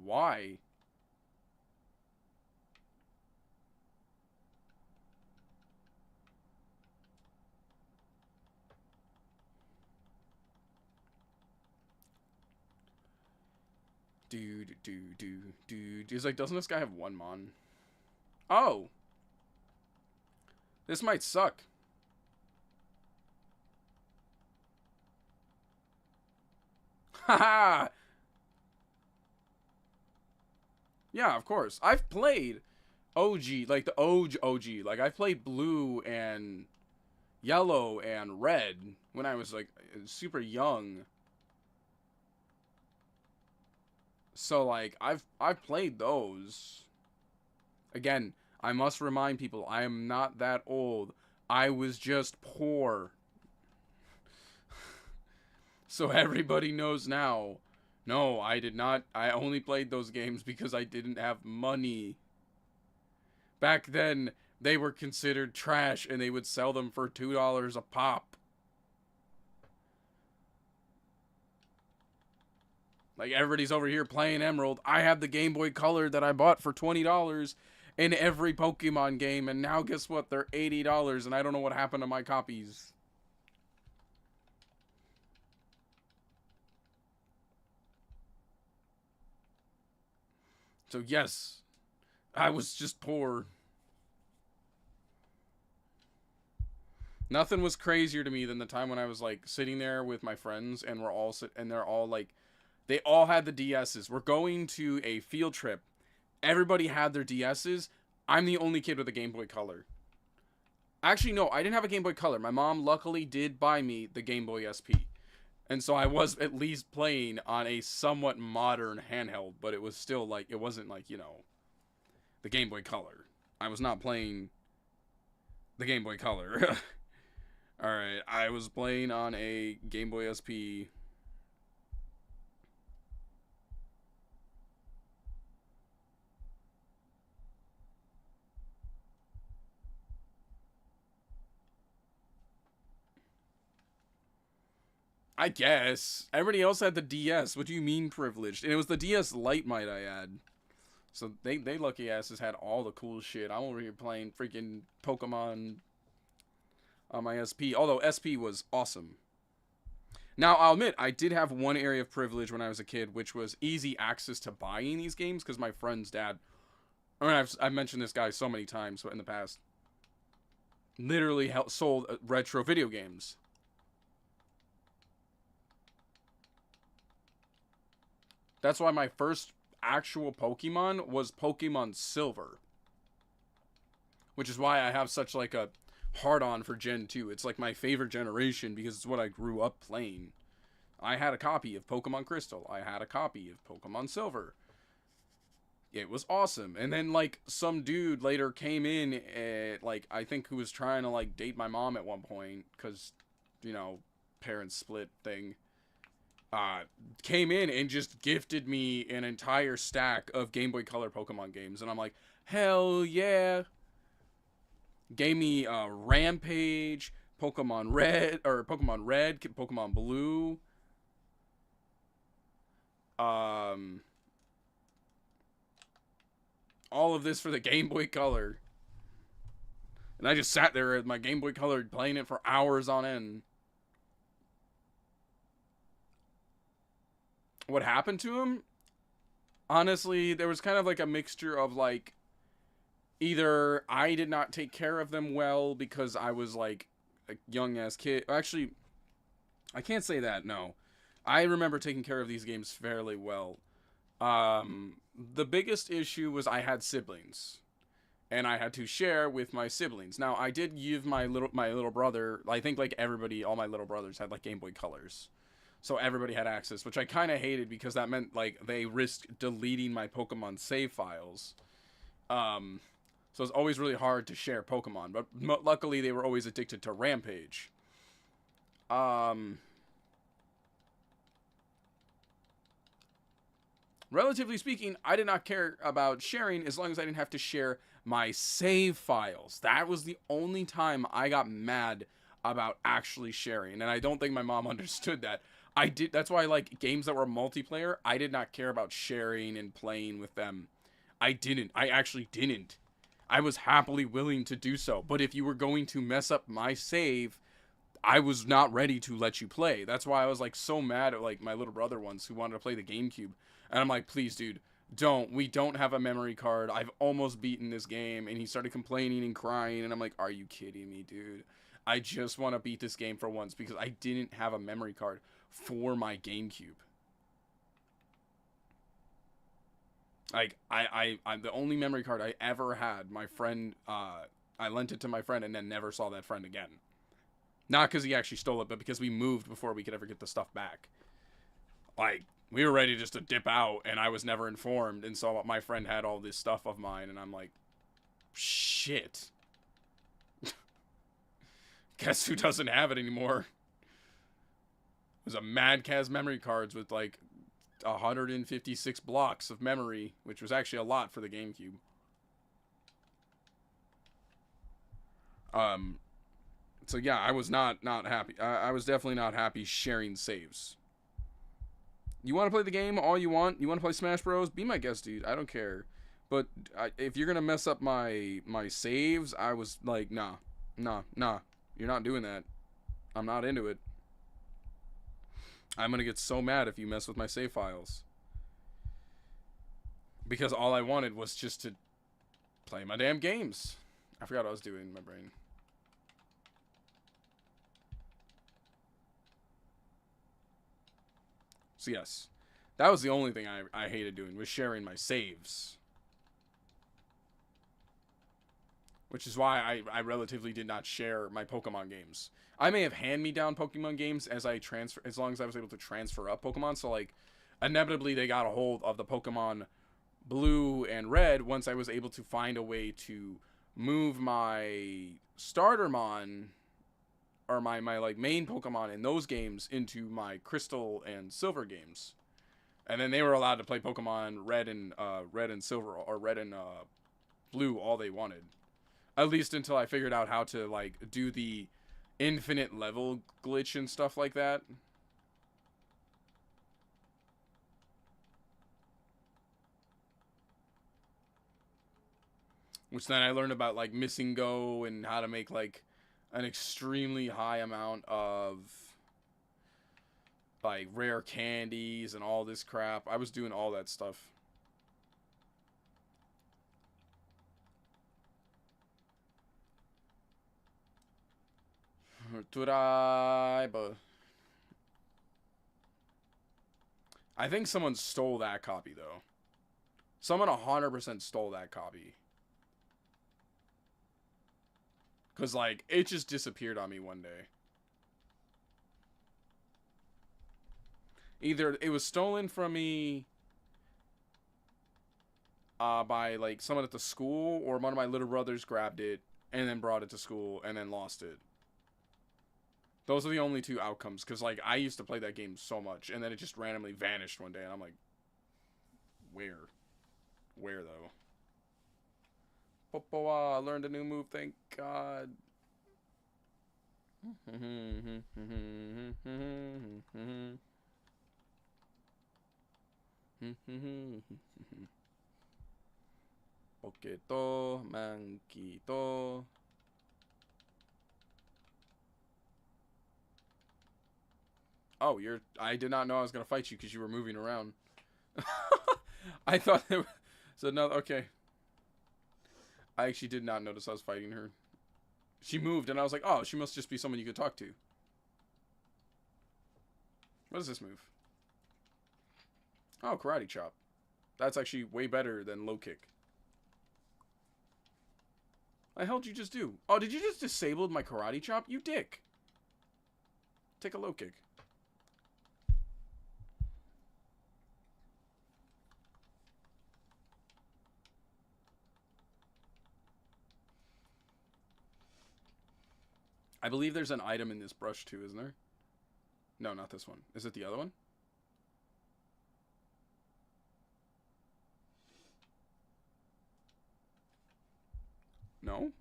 Why? Dude. He's like, doesn't this guy have one mon? Oh. This might suck. Haha. Yeah, of course. I've played OG, like the OG. Like I've played blue and yellow and red when I was like super young. So like I've played those. Again, I must remind people I am not that old. I was just poor. So everybody knows now. No, I did not. I only played those games because I didn't have money. Back then, they were considered trash and they would sell them for $2 a pop. Like, everybody's over here playing Emerald. I have the Game Boy Color that I bought for $20 in every Pokemon game, and now guess what? They're $80, and I don't know what happened to my copies. So, yes, I was just poor. Nothing was crazier to me than the time when I was, like, sitting there with my friends, and they're all, like, they all had the DSs. We're going to a field trip. Everybody had their DSs. I'm the only kid with a Game Boy Color. Actually, no, I didn't have a Game Boy Color. My mom luckily did buy me the Game Boy SP. And so I was at least playing on a somewhat modern handheld, but it was still like, it wasn't like, you know, the Game Boy Color. I was not playing the Game Boy Color. Alright, I was playing on a Game Boy SP. I guess. Everybody else had the DS. What do you mean privileged? And it was the DS Lite, might I add. So they lucky asses had all the cool shit. I'm over here playing freaking Pokemon on my SP. Although SP was awesome. Now, I'll admit, I did have one area of privilege when I was a kid, which was easy access to buying these games, because my friend's dad... I mean, I've mentioned this guy so many times in the past. Literally sold retro video games. That's why my first actual Pokemon was Pokemon Silver. Which is why I have such like a hard-on for Gen 2. It's like my favorite generation because it's what I grew up playing. I had a copy of Pokemon Crystal. I had a copy of Pokemon Silver. It was awesome. And then like some dude later came in like I think who was trying to like date my mom at one point because, you know, parents split thing. Came in and just gifted me an entire stack of Game Boy Color Pokemon games. And I'm like, hell yeah. Gave me Rampage, Pokemon Red, Pokemon Blue. Um, all of this for the Game Boy Color. And I just sat there at my Game Boy Color playing it for hours on end. What happened to him? Honestly, there was kind of like a mixture of like, either I did not take care of them well because I was like a young ass kid. Actually, I can't say that, no. I remember taking care of these games fairly well. The biggest issue was I had siblings, and I had to share with my siblings. Now, I did give my little brother, I think like everybody, all my little brothers had like Game Boy Colors. So everybody had access, which I kind of hated because that meant like they risked deleting my Pokemon save files. So it's always really hard to share Pokemon, but luckily they were always addicted to Rampage. Relatively speaking, I did not care about sharing as long as I didn't have to share my save files. That was the only time I got mad about actually sharing, and I don't think my mom understood that. That's why, like, games that were multiplayer, I did not care about sharing and playing with them. I actually didn't. I was happily willing to do so, but if you were going to mess up my save, I was not ready to let you play. That's why I was like so mad at like my little brother once who wanted to play the GameCube. And I'm like, please, dude, don't. We don't have a memory card. I've almost beaten this game. And he started complaining and crying. And I'm like, are you kidding me, dude? I just want to beat this game for once because I didn't have a memory card for my GameCube. Like, I'm the only memory card I ever had. My friend, I lent it to my friend and then never saw that friend again. Not because he actually stole it, but because we moved before we could ever get the stuff back. Like, we were ready just to dip out, and I was never informed, and so my friend had all this stuff of mine, and I'm like, shit. Guess who doesn't have it anymore? It was a Mad Cas memory cards with, like, 156 blocks of memory, which was actually a lot for the GameCube. So yeah, I was not happy. I was definitely not happy sharing saves. You want to play the game all you want? You want to play Smash Bros? Be my guest, dude. I don't care. But if you're gonna mess up my saves, I was like, nah. You're not doing that. I'm not into it. I'm gonna get so mad if you mess with my save files. Because all I wanted was just to play my damn games. I forgot what I was doing in my brain. So yes, that was the only thing I hated doing, was sharing my saves. Which is why I relatively did not share my Pokemon games. I may have hand-me-down Pokemon games as long as I was able to transfer up Pokemon. So like, inevitably they got a hold of the Pokemon Blue and Red once I was able to find a way to move my Startermon or my like main Pokemon in those games into my Crystal and Silver games. And then they were allowed to play Pokemon Red and Silver or Red and Blue all they wanted. At least until I figured out how to like do the infinite level glitch and stuff like that. Which then I learned about like missing go and how to make like an extremely high amount of like rare candies and all this crap. I was doing all that stuff. I think someone stole that copy though. Someone 100% stole that copy. Because like it just disappeared on me one day. Either it was stolen from me by like someone at the school, or one of my little brothers grabbed it and then brought it to school and then lost it. Those are the only two outcomes, because like I used to play that game so much and then it just randomly vanished one day and I'm like, where though? Popoa, I learned a new move, thank God. Poketo, Mankito. Oh, I did not know I was gonna fight you because you were moving around. I thought it was... So, no, okay. I actually did not notice I was fighting her. She moved, and I was like, oh, she must just be someone you could talk to. What is this move? Oh, karate chop. That's actually way better than low kick. What the hell did you just do? Oh, did you just disable my karate chop? You dick. Take a low kick. I believe there's an item in this brush too, isn't there? No, not this one. Is it the other one? No?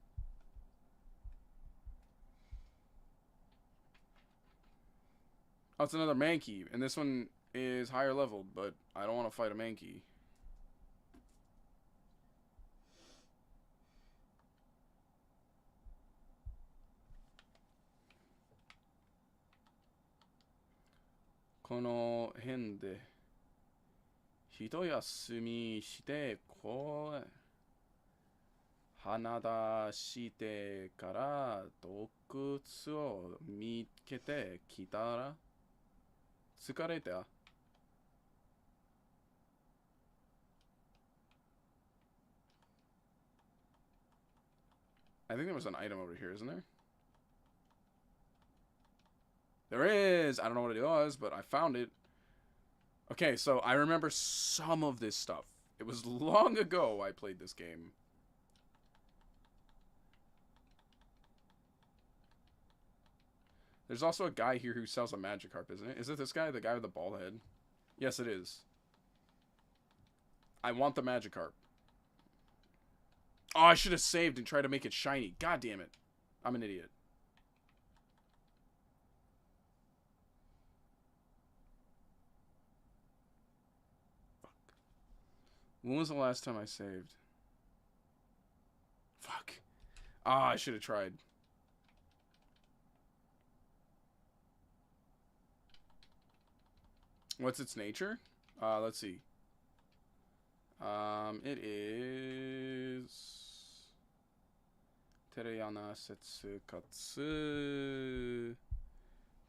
Oh, it's another Mankey. And this one is higher leveled, but I don't want to fight a Mankey. Kono hen de hitoyasumi shite ko hanada shite kara dokutsu o mikete kitara tsukareta. I think there was an item over here, isn't there? There is! I don't know what it was, but I found it. Okay, so I remember some of this stuff. It was long ago I played this game. There's also a guy here who sells a Magikarp, isn't it? Is it this guy? The guy with the bald head? Yes, it is. I want the Magikarp. Oh, I should have saved and tried to make it shiny. God damn it. I'm an idiot. Fuck. When was the last time I saved? Fuck. Ah, I should have tried. What's its nature? Let's see. It is Tereyana Setsukatsu.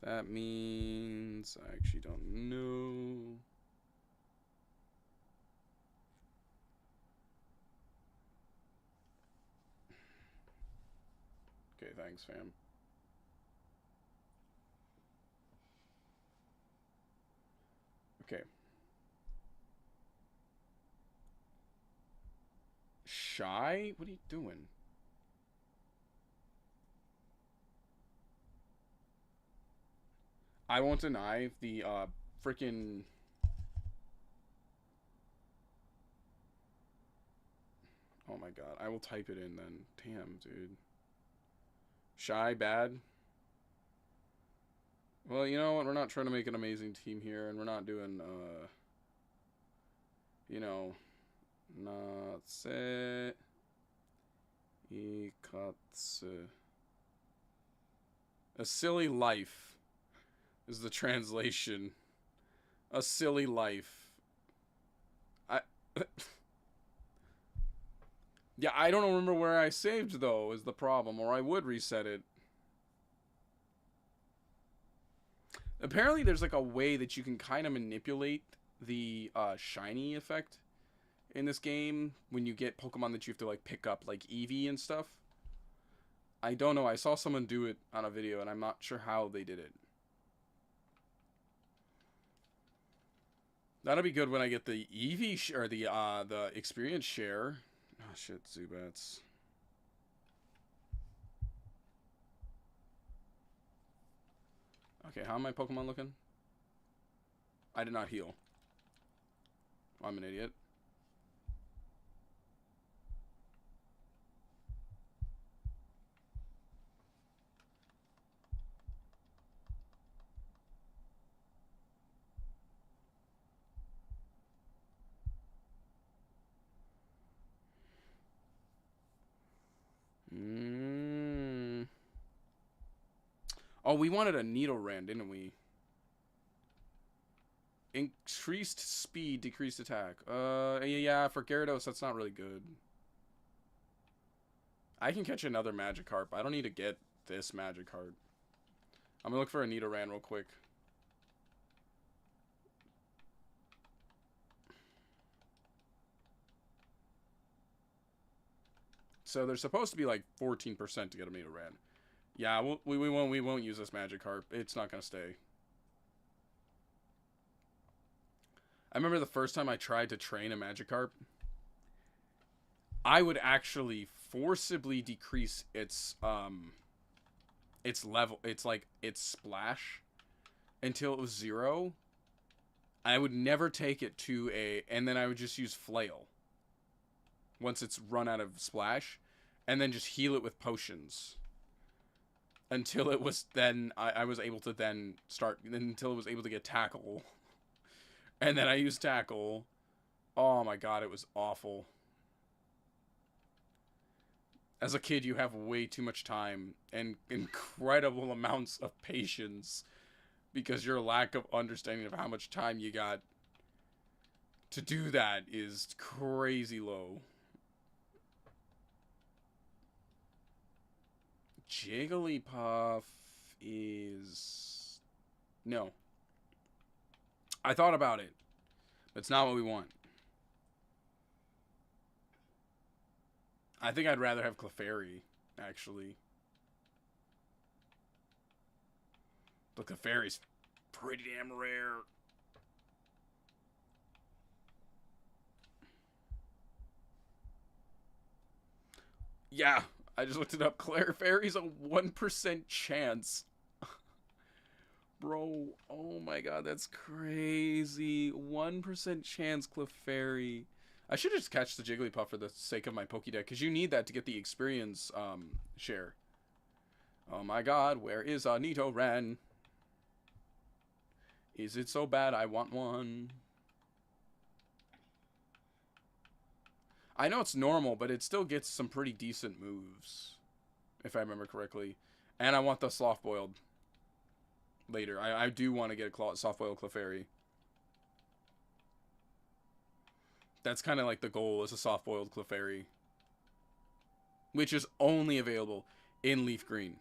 That means I actually don't know. Okay, thanks, fam. Okay. Shy? What are you doing? I won't deny the freaking... Oh my god, I will type it in then. Damn, dude. Shy, bad? Well, you know what? We're not trying to make an amazing team here, and we're not doing, you know, Natse Ikatsu. A silly life is the translation. A silly life. Yeah, I don't remember where I saved, though, is the problem, or I would reset it. Apparently, there's like a way that you can kind of manipulate the shiny effect in this game when you get Pokemon that you have to like pick up, like Eevee and stuff. I don't know. I saw someone do it on a video, and I'm not sure how they did it. That'll be good when I get the Eevee or the experience share. Oh shit, Zubats. Okay, how am my Pokemon looking? I did not heal. I'm an idiot. Oh, we wanted a Nidoran, didn't we? Increased speed, decreased attack. Yeah, for Gyarados, that's not really good. I can catch another Magikarp. I don't need to get this Magikarp. I'm gonna look for a Nidoran real quick. So there's supposed to be like 14% to get a Nidoran. Yeah, we won't use this Magikarp. It's not gonna stay. I remember the first time I tried to train a Magikarp, I would actually forcibly decrease its level, its splash until it was 0. I would never take it to and then I would just use Flail once it's run out of splash, and then just heal it with potions until it was then I was able to then start until it was able to get Tackle. And then I used Tackle. Oh my god, it was awful. As a kid, you have way too much time and incredible amounts of patience because your lack of understanding of how much time you got to do that is crazy low. Jigglypuff is... No. I thought about it. But it's not what we want. I think I'd rather have Clefairy, actually. But Clefairy's pretty damn rare. Yeah, I just looked it up. Clefairy's a 1% chance. Bro, oh my god, that's crazy. 1% chance Clefairy. I should just catch the Jigglypuff for the sake of my Pokédex, because you need that to get the experience share. Oh my god, where is Nidoran? Is it so bad I want one? I know it's normal, but it still gets some pretty decent moves, if I remember correctly. And I want the Sloth-Boiled later. I do want to get a Soft-Boiled Clefairy. That's kind of like the goal, is a Soft-Boiled Clefairy. Which is only available in Leaf Green.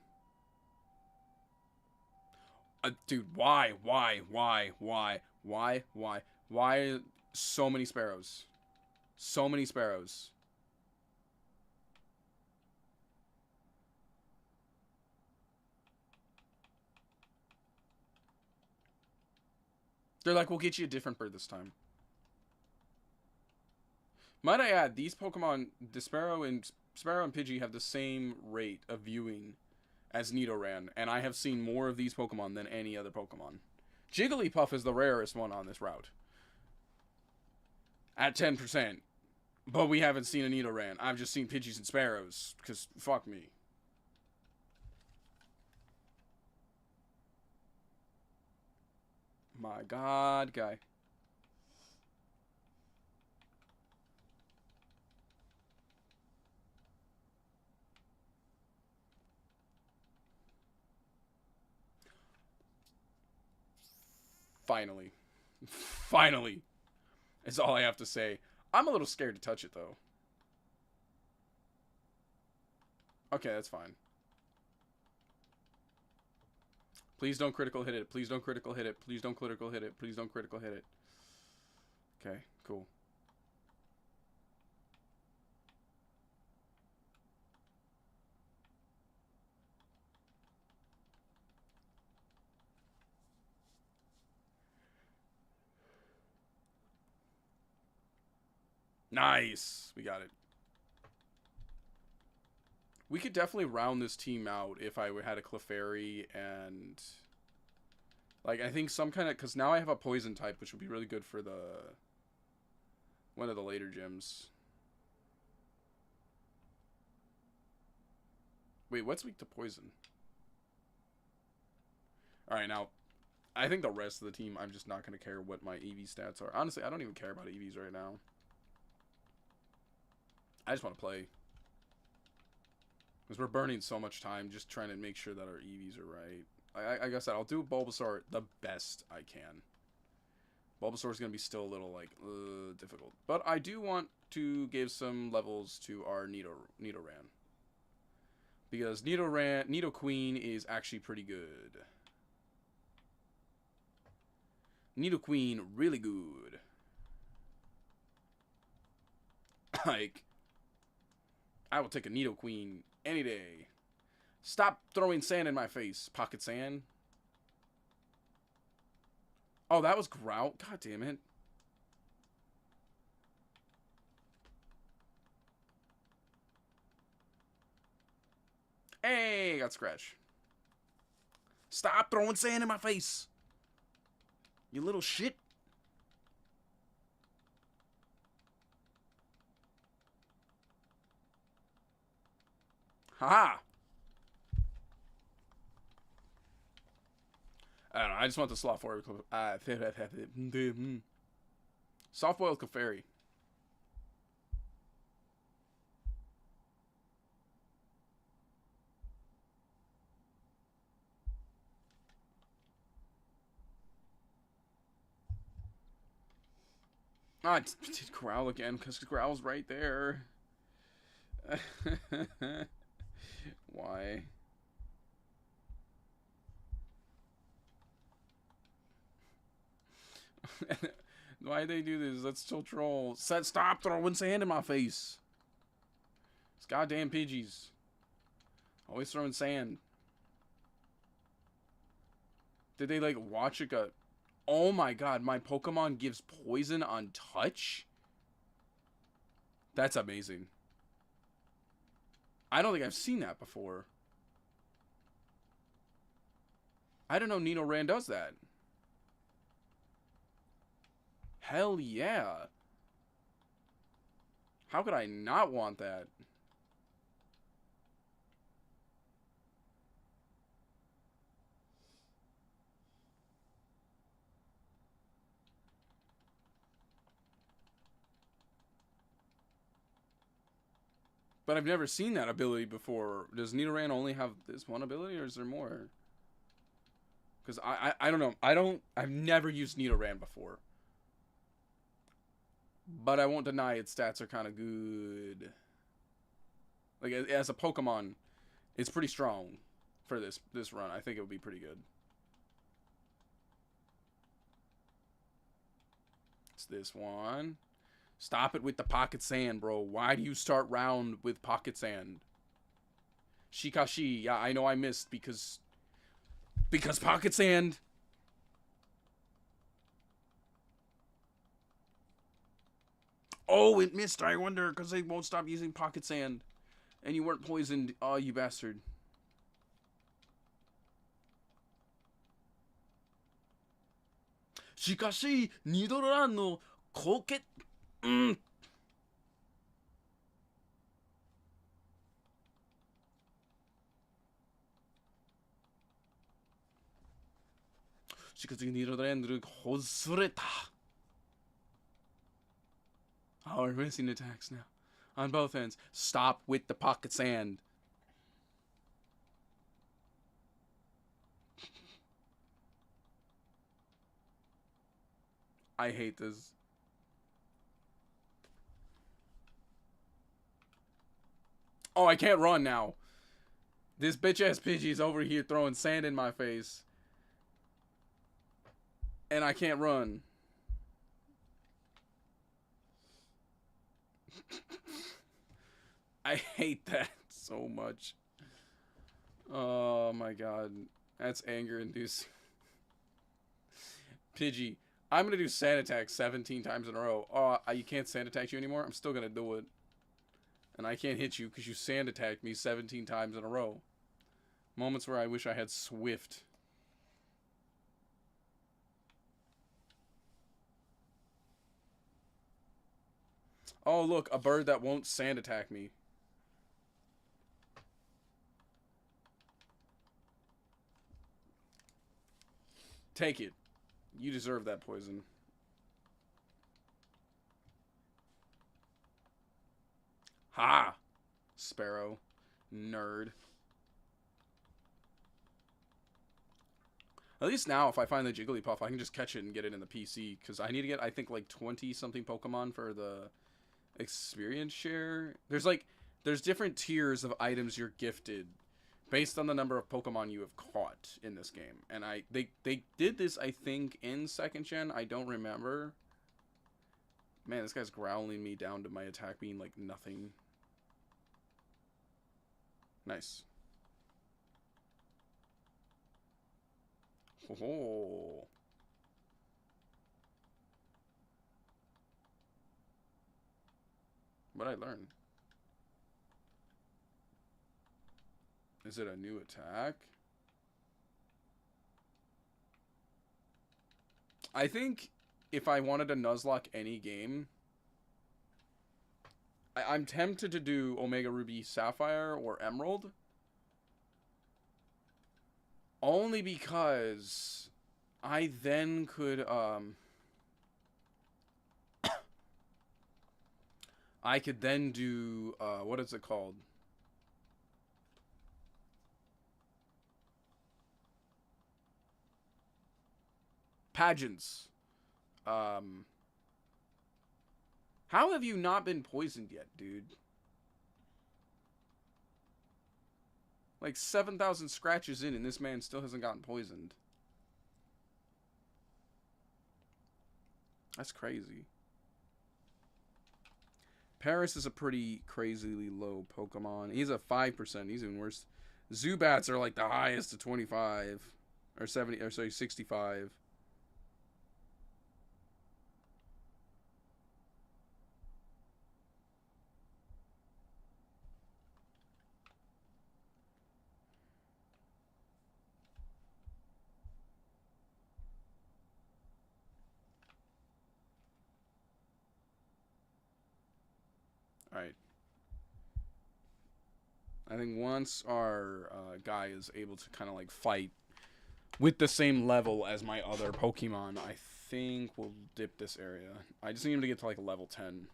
Dude, why so many Sparrows? So many Sparrows. They're like, we'll get you a different bird this time. Might I add, these Pokemon, the Sparrow and Pidgey have the same rate of viewing as Nidoran, and I have seen more of these Pokemon than any other Pokemon. Jigglypuff is the rarest one on this route. At 10%. But we haven't seen a Nidoran. I've just seen Pidgeys and Sparrows, because fuck me. My god, guy. Finally. Finally. Is all I have to say. I'm a little scared to touch it, though. Okay, that's fine. Please don't critical hit it. Please don't critical hit it. Please don't critical hit it. Please don't critical hit it. Okay, cool. Nice. We got it. We could definitely round this team out if I had a Clefairy and... Like, I think some kind of... Because now I have a Poison type, which would be really good for the... One of the later gyms. Wait, what's weak to Poison? Alright, now... I think the rest of the team, I'm just not going to care what my EV stats are. Honestly, I don't even care about EVs right now. I just want to play. Because we're burning so much time just trying to make sure that our EVs are right. Like I said, I'll do Bulbasaur the best I can. Bulbasaur is going to be still a little, like, difficult. But I do want to give some levels to our Nidoran. Because Nidoqueen is actually pretty good. Nidoqueen, really good. Like, I will take a Nidoqueen any day. Stop throwing sand in my face, Pocket Sand. Oh, that was Grout. God damn it. Hey, got scratch. Stop throwing sand in my face. You little shit. Haha. I don't know. I just want the soft boiled soft boiled Clefairy. Ah, I did Growl again because Growl's right there. Why? Why they do this? That's so troll. Stop throwing sand in my face. It's goddamn Pidgeys. Always throwing sand. Did they like watch it go? Oh my god, my Pokemon gives poison on touch? That's amazing. I don't think I've seen that before. I don't know Nidoran does that. Hell yeah. How could I not want that? But I've never seen that ability before. Does Nidoran only have this one ability, or is there more? Because I don't know. I've never used Nidoran before. But I won't deny its stats are kind of good. Like, as a Pokemon, it's pretty strong for this run. I think it would be pretty good. It's this one. Stop it with the Pocket Sand, bro. Why do you start round with Pocket Sand? Shikashi. Yeah, I know I missed because Pocket Sand. Oh, it missed. I wonder because they won't stop using Pocket Sand. And you weren't poisoned. Oh, you bastard. Shikashi, Nidoran no koke... Shikashi Nidoran no hosureta. Oh, we're missing attacks now. On both ends. Stop with the Pocket Sand. I hate this. Oh, I can't run now. This bitch ass Pidgey's over here throwing sand in my face. And I can't run. I hate that so much. Oh my god. That's anger inducing. Pidgey. I'm gonna do sand attack 17 times in a row. Oh, you can't sand attack you anymore? I'm still gonna do it. And I can't hit you because you sand attacked me 17 times in a row. Moments where I wish I had Swift. Oh, look, a bird that won't sand attack me. Take it. You deserve that poison. Ha! Sparrow. Nerd. At least now, if I find the Jigglypuff, I can just catch it and get it in the PC. Because I need to get, I think, like 20-something Pokemon for the experience share. There's different tiers of items you're gifted based on the number of Pokemon you have caught in this game. And they did this, I think, in 2nd gen. I don't remember. Man, this guy's growling me down to my attack being like nothing. Nice. Oh. What'd I learn? Is it a new attack? I think if I wanted to Nuzlocke any game, I'm tempted to do Omega Ruby Sapphire or Emerald. Only because I then could, I could then do, what is it called? Pageants. How have you not been poisoned yet, dude? Like 7,000 scratches in and this man still hasn't gotten poisoned. That's crazy. Paris is a pretty crazily low Pokemon. He's a 5%. He's even worse. Zubats are like the highest to 25. Or 70, or sorry, 65. Alright. I think once our guy is able to kind of like fight with the same level as my other Pokemon, I think we'll dip this area. I just need him to get to like a level 10.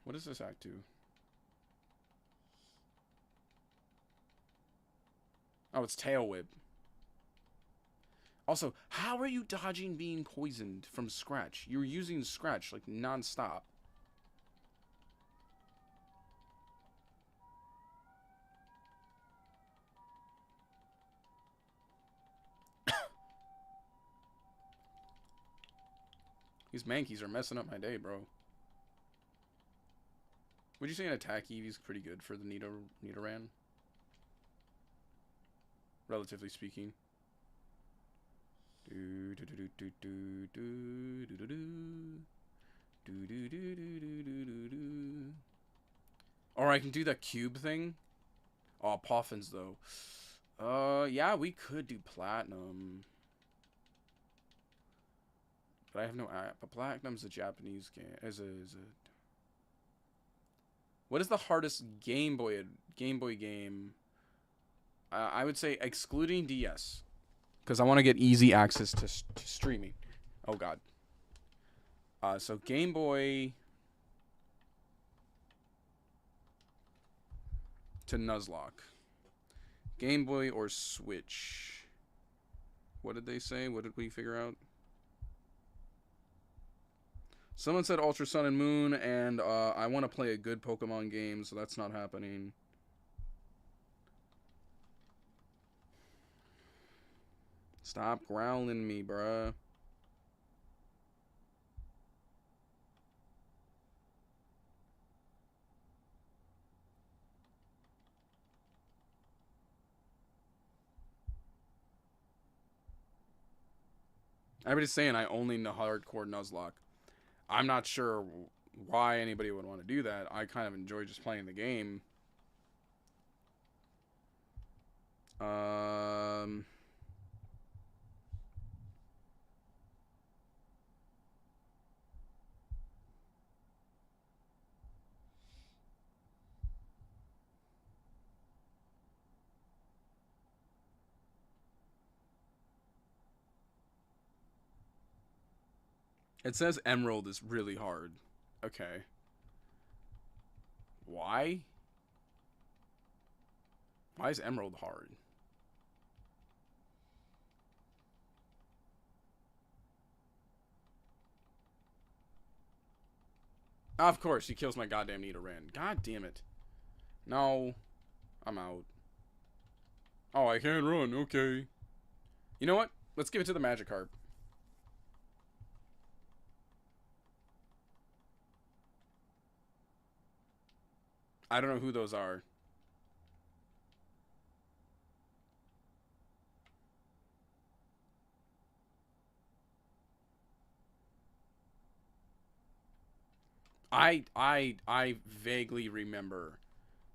What does this act do? Oh, it's Tail Whip. Also, how are you dodging being poisoned from Scratch? You're using Scratch like non-stop. These Mankeys are messing up my day, bro. Would you say an attack Eevee's pretty good for the Nidoran? Relatively speaking. Or I can do that cube thing. Oh, Poffins though. Yeah, we could do Platinum. But I have no app. But Platinum's a Japanese game. What is the hardest Game Boy game? I would say excluding DS. Because I want to get easy access to streaming. Oh, God. So Game Boy to Nuzlocke. Game Boy or Switch. What did they say? What did we figure out? Someone said Ultra Sun and Moon, and I want to play a good Pokemon game, so that's not happening. Stop growling me, bruh. Everybody's saying I only know hardcore Nuzlocke. I'm not sure why anybody would want to do that. I kind of enjoy just playing the game. It says Emerald is really hard. Okay. Why? Why is Emerald hard? Of course, he kills my goddamn Nidoran. God damn it. No. I'm out. Oh, I can't run. Okay. You know what? Let's give it to the Magikarp. I don't know who those are. I vaguely remember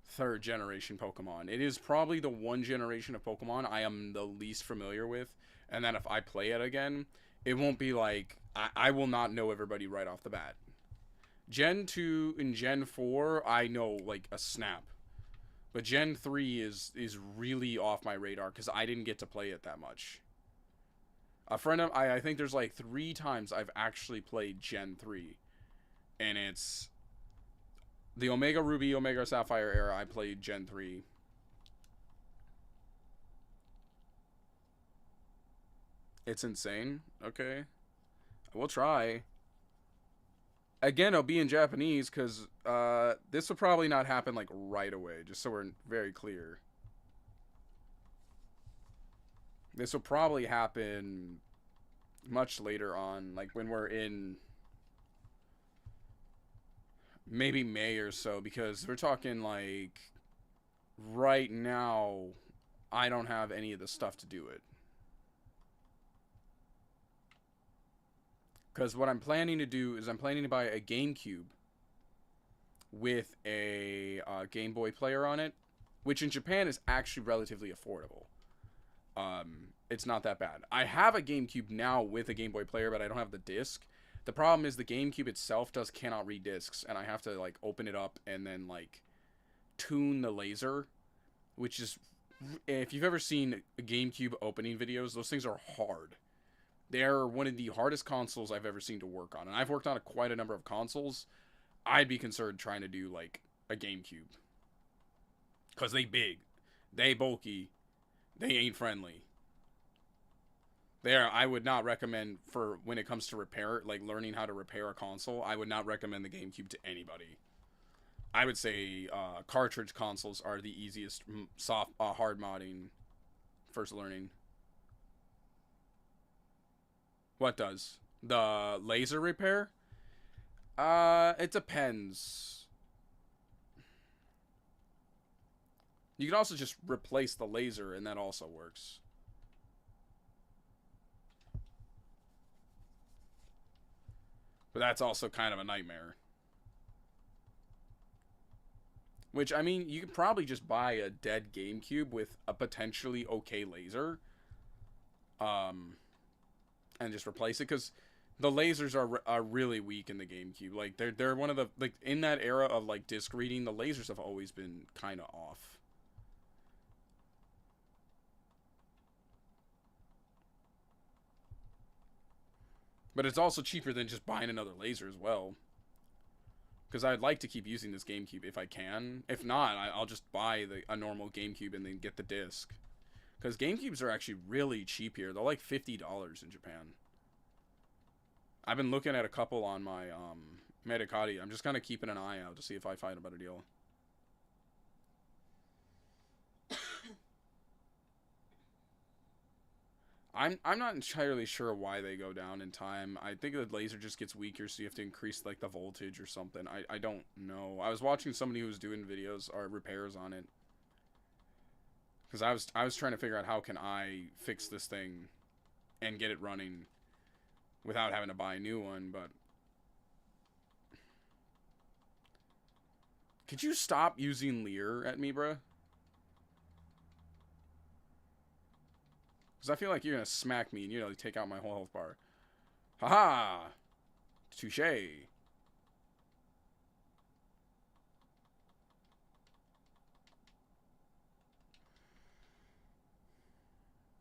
third generation Pokemon. It is probably the one generation of Pokemon I am the least familiar with, and then if I play it again, it won't be like I will not know everybody right off the bat. Gen 2 and Gen 4, I know like a snap. But Gen 3 is really off my radar because I didn't get to play it that much. A friend of I think there's like 3 times I've actually played Gen 3. And it's the Omega Ruby, Omega Sapphire era. I played Gen 3. It's insane. Okay. We'll try. Again, it'll be in Japanese because this will probably not happen like right away, just so we're very clear. This will probably happen much later on, like when we're in maybe May or so, because we're talking like right now, I don't have any of the stuff to do it. Because what I'm planning to do is I'm planning to buy a GameCube with a Game Boy player on it, which in Japan is actually relatively affordable. It's not that bad. I have a GameCube now with a Game Boy player, but I don't have the disc. The problem is the GameCube itself cannot read discs, and I have to like open it up and then like tune the laser, which is, if you've ever seen GameCube opening videos, those things are hard. They're one of the hardest consoles I've ever seen to work on, and I've worked on quite a number of consoles. I'd be concerned trying to do like a GameCube, cause they big, they bulky, they ain't friendly. There, I would not recommend, for when it comes to repair, like learning how to repair a console, I would not recommend the GameCube to anybody. I would say cartridge consoles are the easiest soft hard modding first learning. What does? The laser repair? It depends. You can also just replace the laser and that also works. But that's also kind of a nightmare. Which, I mean, you could probably just buy a dead GameCube with a potentially okay laser. And just replace it, because the lasers are really weak in the GameCube. Like, they're one of the, like, in that era of, like, disc reading, the lasers have always been kind of off. But it's also cheaper than just buying another laser as well. Because I'd like to keep using this GameCube if I can. If not, I'll just buy a normal GameCube and then get the disc. Because GameCubes are actually really cheap here. They're like $50 in Japan. I've been looking at a couple on my Medicati. I'm just kind of keeping an eye out to see if I find a better deal. I'm not entirely sure why they go down in time. I think the laser just gets weaker, so you have to increase like the voltage or something. I don't know. I was watching somebody who was doing videos or repairs on it, because I was trying to figure out how can I fix this thing and get it running without having to buy a new one. But could you stop using Leer at me, bruh? Because I feel like you're going to smack me and, you know, take out my whole health bar. Haha! Touche.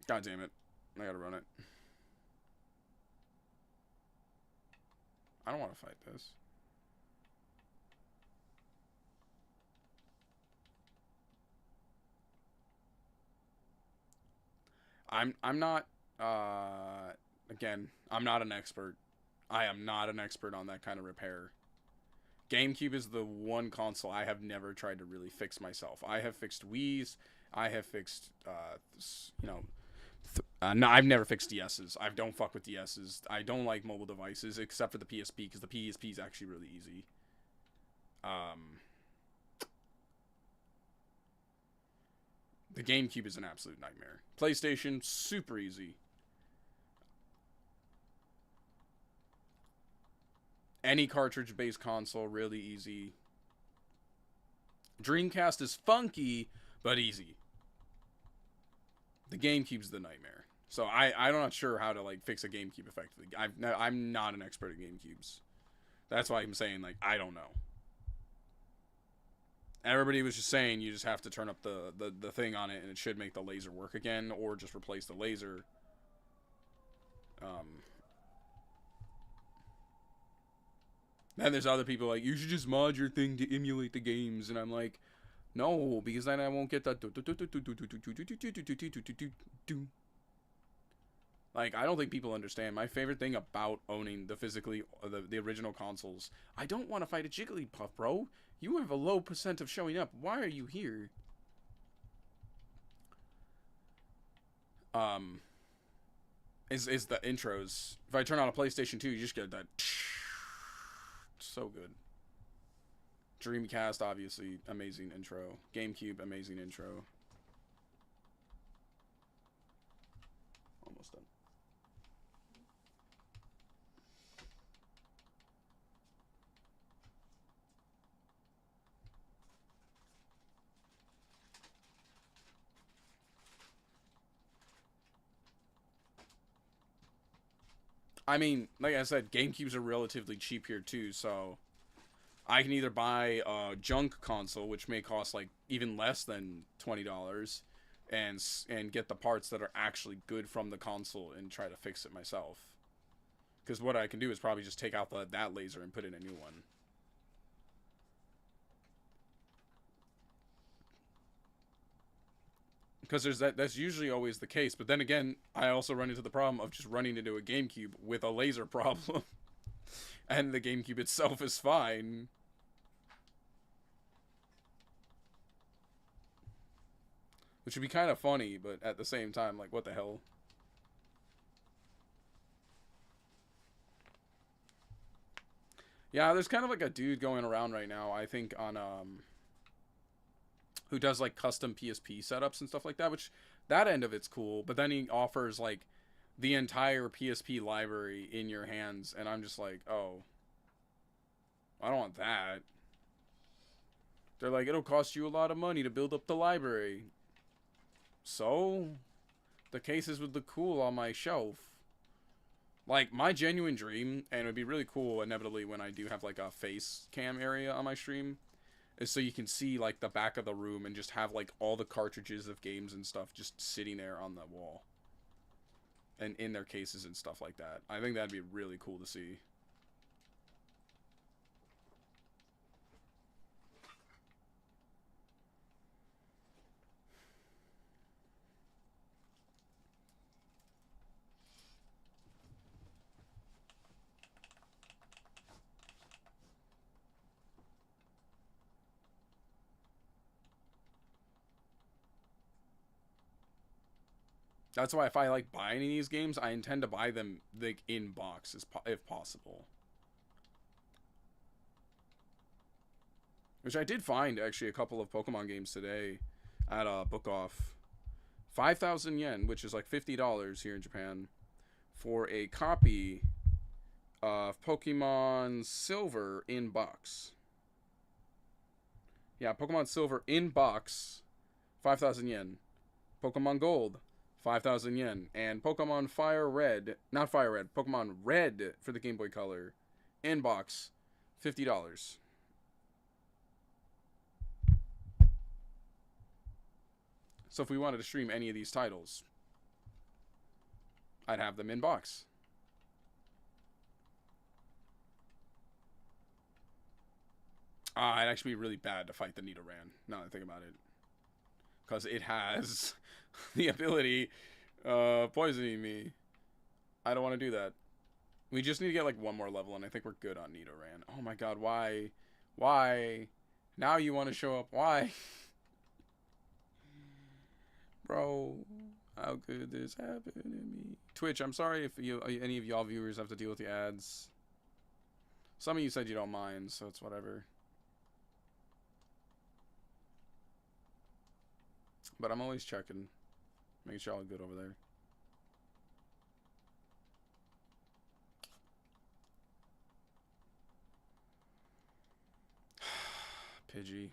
God damn it. I gotta run it. I don't want to fight this. I'm not again, I'm not an expert. I am not an expert on that kind of repair. GameCube is the one console I have never tried to really fix myself. I have fixed Wii's. I have fixed, no, I've never fixed DS's. I don't fuck with DS's. I don't like mobile devices except for the PSP because the PSP is actually really easy. The GameCube is an absolute nightmare. PlayStation, super easy. Any cartridge-based console, really easy. Dreamcast is funky, but easy. The GameCube's the nightmare. So I'm not sure how to like fix a GameCube effectively. I'm not an expert at GameCubes. That's why I'm saying like I don't know. Everybody was just saying you just have to turn up the thing on it and it should make the laser work again, or just replace the laser. Then there's other people like, you should just mod your thing to emulate the games, and I'm like, no, because then I won't get that. Like, I don't think people understand. My favorite thing about owning the original consoles, I don't want to fight a Jigglypuff, bro. You have a low % of showing up. Why are you here? Is the intros. If I turn on a PlayStation 2, you just get that. So good. Dreamcast, obviously, amazing intro. GameCube, amazing intro. Almost done. I mean, like I said, GameCubes are relatively cheap here too, so I can either buy a junk console, which may cost like even less than $20, and get the parts that are actually good from the console and try to fix it myself. Because what I can do is probably just take out that laser and put in a new one. Because that's usually always the case. But then again, I also run into the problem of just running into a GameCube with a laser problem. And the GameCube itself is fine. Which would be kind of funny, but at the same time, like, what the hell? Yeah, there's kind of like a dude going around right now, I think, on, who does like custom PSP setups and stuff like that, which that end of it's cool, but then he offers like the entire PSP library in your hands, and I'm just like, oh, I don't want that. They're like, it'll cost you a lot of money to build up the library. So, the cases would look cool on my shelf. Like, my genuine dream, and it would be really cool inevitably when I do have like a face cam area on my stream, is so you can see like the back of the room and just have like all the cartridges of games and stuff just sitting there on the wall and in their cases and stuff like that. I think that'd be really cool to see. That's why if I like buy any of these games, I intend to buy them like in box if possible. Which I did find actually a couple of Pokemon games today at a book off. 5,000 yen, which is like $50 here in Japan, for a copy of Pokemon Silver in box. Yeah, Pokemon Silver in box, 5,000 yen. Pokemon Gold, 5,000 yen. And Pokemon Pokemon Red for the Game Boy Color, in box, $50. So if we wanted to stream any of these titles, I'd have them in box. It'd actually be really bad to fight the Nidoran, now that I think about it. Because it has the ability poisoning me. I don't want to do that. We just need to get like one more level, and I think we're good on Nidoran. Oh my god, why Why? Now you want to show up. Why? Bro, how could this happen to me? Twitch, I'm sorry if any of y'all viewers have to deal with the ads. Some of you said you don't mind, so it's whatever. But I'm always checking. Making sure all good over there. Pidgey.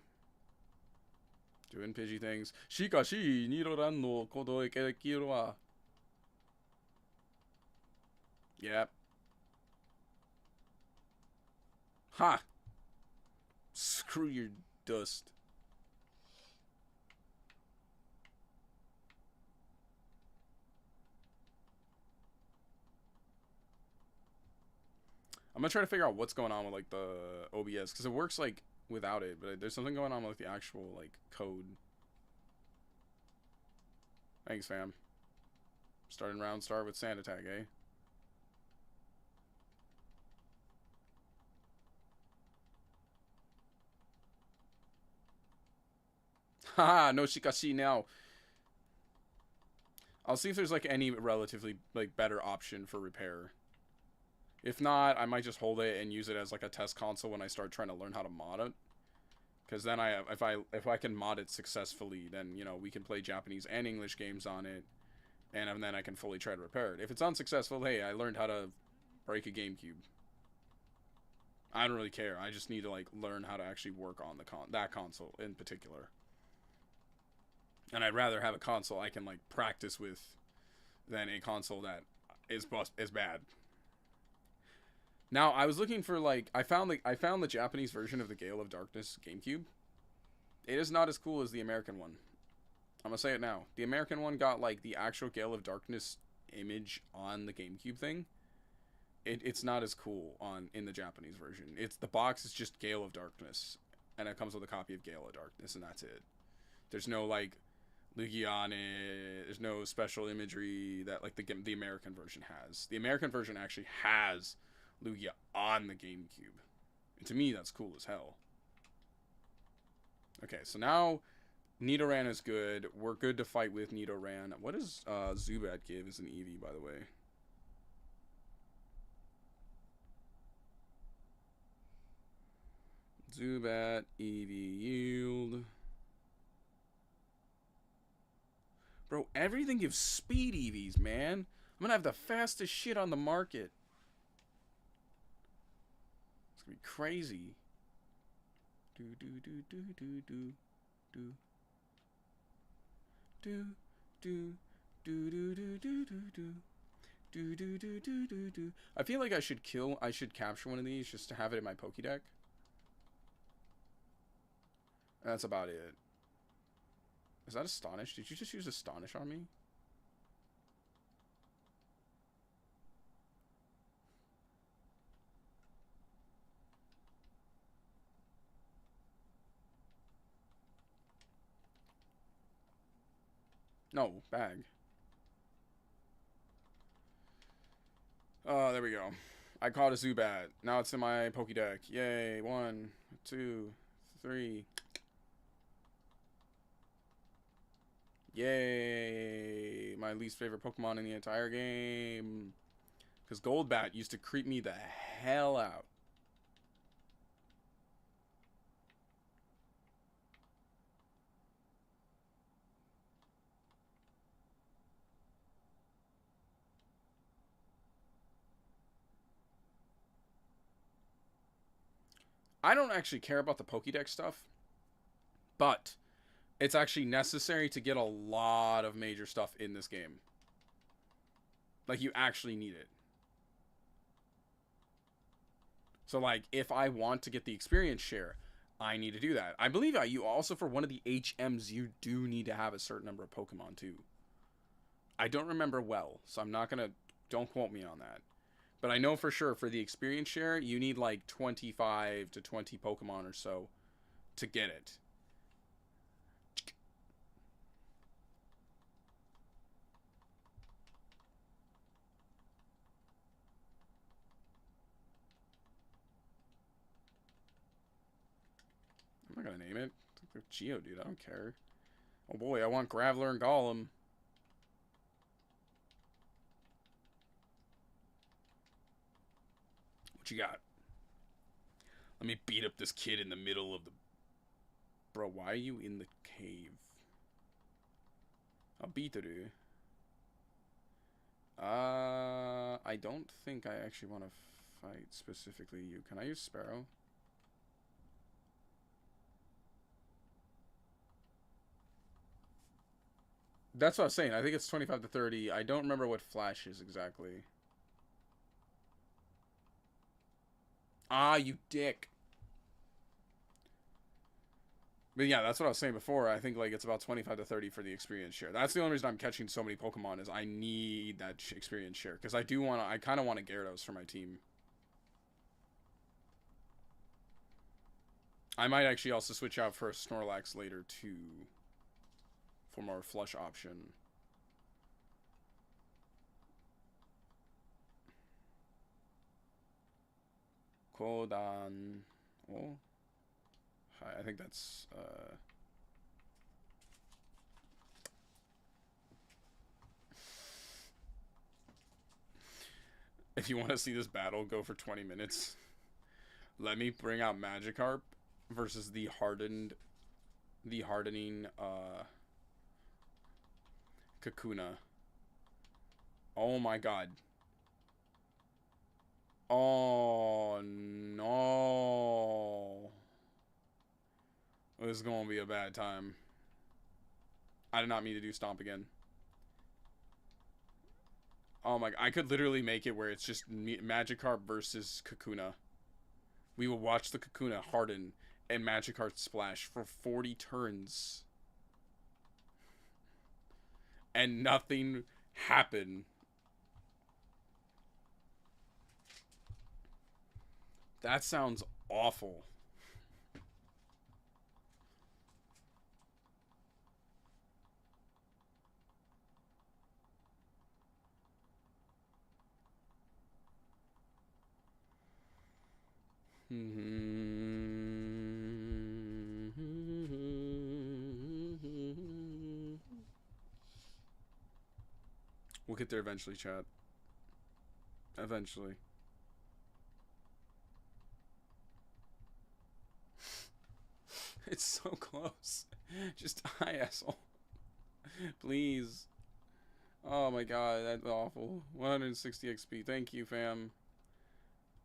Doing Pidgey things. Shikashi, Nidoran no Kodoe Kekiru wa. Yep. Ha! Screw your dust. I'm gonna try to figure out what's going on with like the OBS because it works like without it, but there's something going on with the actual like code. Thanks, fam. Starting round start with sand attack, eh? Haha, no shikashi now. I'll see if there's like any relatively like better option for repair. If not, I might just hold it and use it as like a test console when I start trying to learn how to mod it. Because then if I can mod it successfully, then you know we can play Japanese and English games on it, and then I can fully try to repair it. If it's unsuccessful, hey, I learned how to break a GameCube. I don't really care. I just need to like learn how to actually work on that console in particular. And I'd rather have a console I can like practice with than a console that is bad. Now I was looking for like I found the Japanese version of the Gale of Darkness GameCube. It is not as cool as the American one. I'm gonna say it now. The American one got like the actual Gale of Darkness image on the GameCube thing. It's not as cool in the Japanese version. The box is just Gale of Darkness, and it comes with a copy of Gale of Darkness, and that's it. There's no like Lugia on it. There's no special imagery that like the American version has. The American version actually has Lugia on the GameCube. And to me, that's cool as hell. Okay, so now Nidoran is good. We're good to fight with Nidoran. What does Zubat give as an Eevee, by the way? Zubat, Eevee, yield. Bro, everything gives speed Eevees, man. I'm gonna have the fastest shit on the market. It's gonna be crazy. Do do do do do do do do do do do do do do do do do do do do. I feel like I should capture one of these just to have it in my Pokédex. That's about it. Is that Astonish? Did you just use Astonish on me? No, bag. Oh, there we go. I caught a Zubat. Now it's in my Pokédex. Yay. 1, 2, 3. Yay. My least favorite Pokemon in the entire game. Because Goldbat used to creep me the hell out. I don't actually care about the Pokédex stuff, but it's actually necessary to get a lot of major stuff in this game. Like, you actually need it. So, like, if I want to get the experience share, I need to do that. I believe you also, for one of the HMs, you do need to have a certain number of Pokemon, too. I don't remember well, so I'm not gonna... Don't quote me on that. But I know for sure, for the experience share, you need, like, 25 to 20 Pokemon or so to get it. name it. Geodude, I don't care. Oh boy, I want Graveler and Golem. What you got? Let me beat up this kid in the middle of the... Bro, why are you in the cave? I'll beat it. I don't think I actually want to fight specifically you. Can I use Sparrow? That's what I was saying. I think it's 25 to 30. I don't remember what Flash is exactly. Ah, you dick. But yeah, that's what I was saying before. I think like it's about 25 to 30 for the experience share. That's the only reason I'm catching so many Pokemon is I need that experience share. Because I do want to, I kind of want a Gyarados for my team. I might actually also switch out for a Snorlax later too. For more flush option. Kodan. Oh. I think that's if you want to see this battle go for 20 minutes, let me bring out Magikarp versus the hardening Kakuna. Oh my god. Oh no. This is going to be a bad time. I did not mean to do Stomp again. Oh my... I could literally make it where it's just Magikarp versus Kakuna. We will watch the Kakuna harden and Magikarp splash for 40 turns. And nothing happened. That sounds awful. We'll get there eventually, chat. Eventually. It's so close. Just die, asshole. Please. Oh my god, that's awful. 160 XP. Thank you, fam.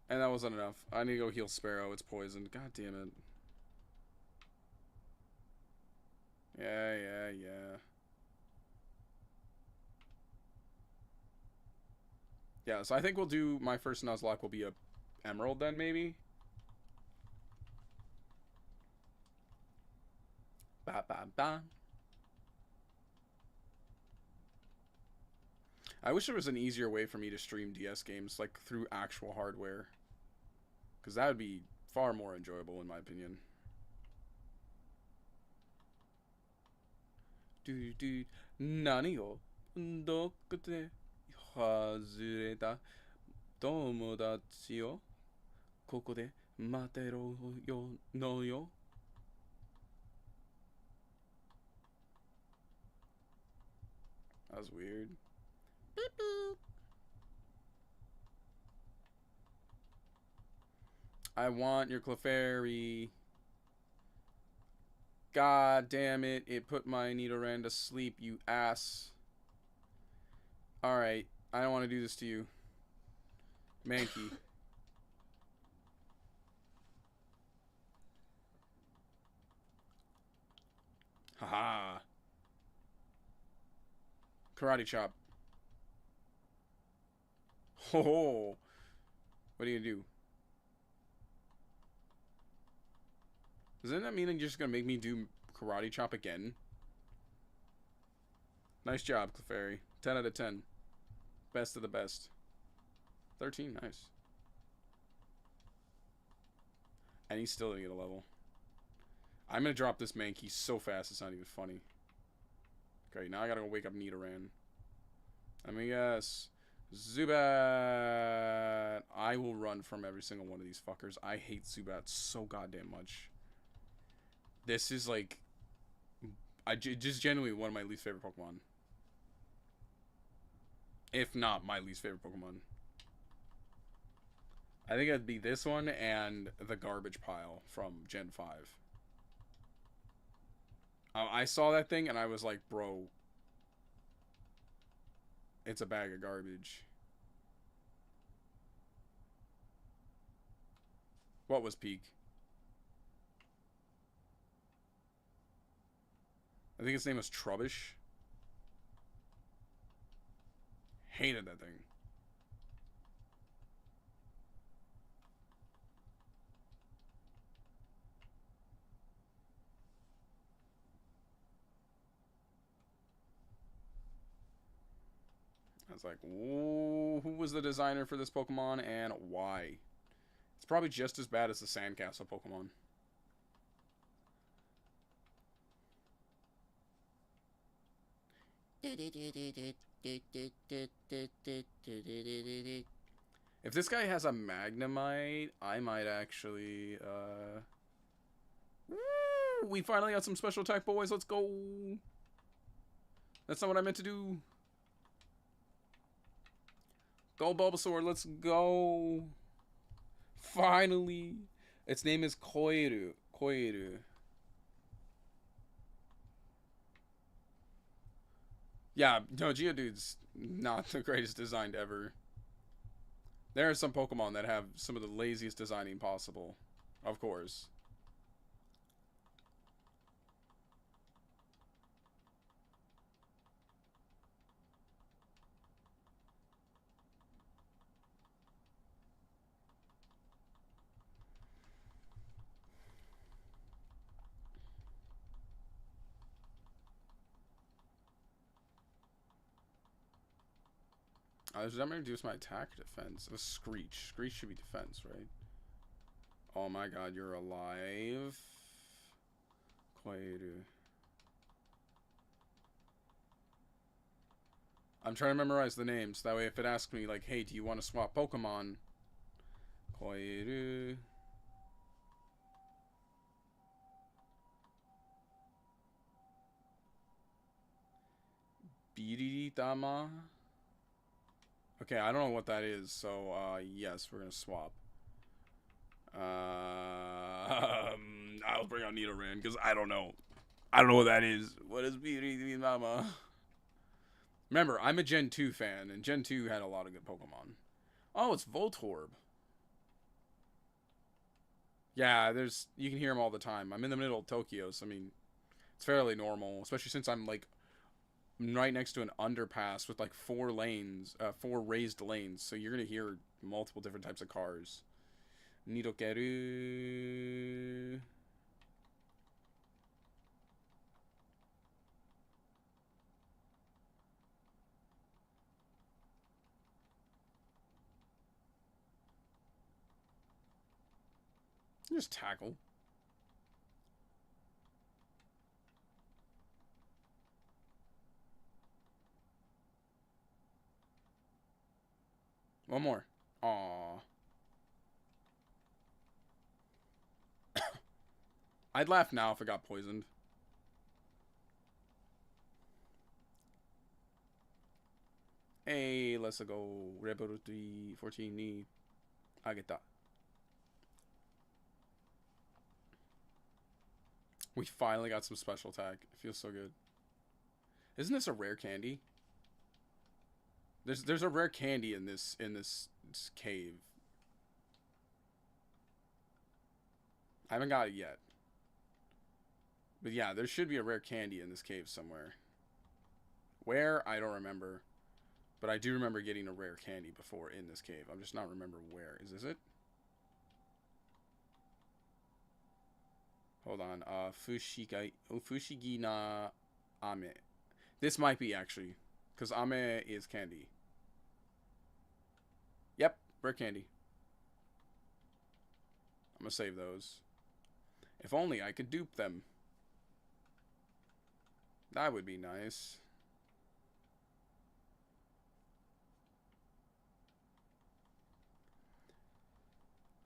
And that wasn't enough. I need to go heal Sparrow. It's poisoned. God damn it. Yeah. Yeah, so I think we'll do... My first Nuzlocke will be a Emerald then, maybe? Ba ba ba. I wish there was an easier way for me to stream DS games, like through actual hardware. Because that would be far more enjoyable, in my opinion. Nani yo doku de hazureta tomodachi yo koko de matero yo no yo. That was weird. Beep, beep. I want your Clefairy. God damn it. It put my Nidoran to sleep, you ass. Alright. I don't want to do this to you. Mankey. Haha. Karate chop. Ho. What are you gonna do? Doesn't that mean you're just gonna make me do karate chop again? Nice job, Clefairy. 10 out of 10. Best of the best. 13, nice. And he's still gonna get a level. I'm gonna drop this Mankey so fast it's not even funny. Okay, now I gotta go wake up Nidoran. Let me guess. Zubat. I will run from every single one of these fuckers. I hate Zubat so goddamn much. This is like, just genuinely one of my least favorite Pokemon. If not my least favorite Pokemon. I think it'd be this one and the garbage pile from Gen 5. I saw that thing and I was like, bro, it's a bag of garbage. What was peak? I think its name was Trubbish. Hated that thing. I was like, who was the designer for this Pokemon and why? It's probably just as bad as the Sandcastle Pokemon. If this guy has a Magnemite, I might actually, Woo! We finally got some special attack, boys. Let's go. That's not what I meant to do. Go, Bulbasaur. Let's go. Finally. Its name is Koiru. Koiru. Yeah, no, Geodude's not the greatest designed ever. There are some Pokemon that have some of the laziest designing possible. Of course. I'm going to reduce my attack or defense. A Screech. Screech should be defense, right? Oh my god, you're alive. Koiru. I'm trying to memorize the names. That way if it asks me, like, hey, do you want to swap Pokemon? Koiru. Biridama. Okay, I don't know what that is, so, yes, we're gonna swap. I'll bring out Nidoran, because I don't know. I don't know what that is. What is Biridama? Remember, I'm a Gen 2 fan, and Gen 2 had a lot of good Pokemon. Oh, it's Voltorb. Yeah, you can hear them all the time. I'm in the middle of Tokyo, so I mean, it's fairly normal, especially since I'm like right next to an underpass with like 4 lanes, 4 raised lanes, so you're gonna hear multiple different types of cars. Nidokeru. Just tackle. One more. Aww. I'd laugh now if it got poisoned. Hey, let's go. Rebel 314 ni ageta. We finally got some special attack. It feels so good. Isn't this a rare candy? There's a rare candy in this cave. I haven't got it yet. But yeah, there should be a rare candy in this cave somewhere. Where? I don't remember. But I do remember getting a rare candy before in this cave. I'm just not remembering where. Is this it? Hold on. Fushigi na Ame. This might be actually. Because Ame is candy. Yep. Rare candy. I'm going to save those. If only I could dupe them. That would be nice.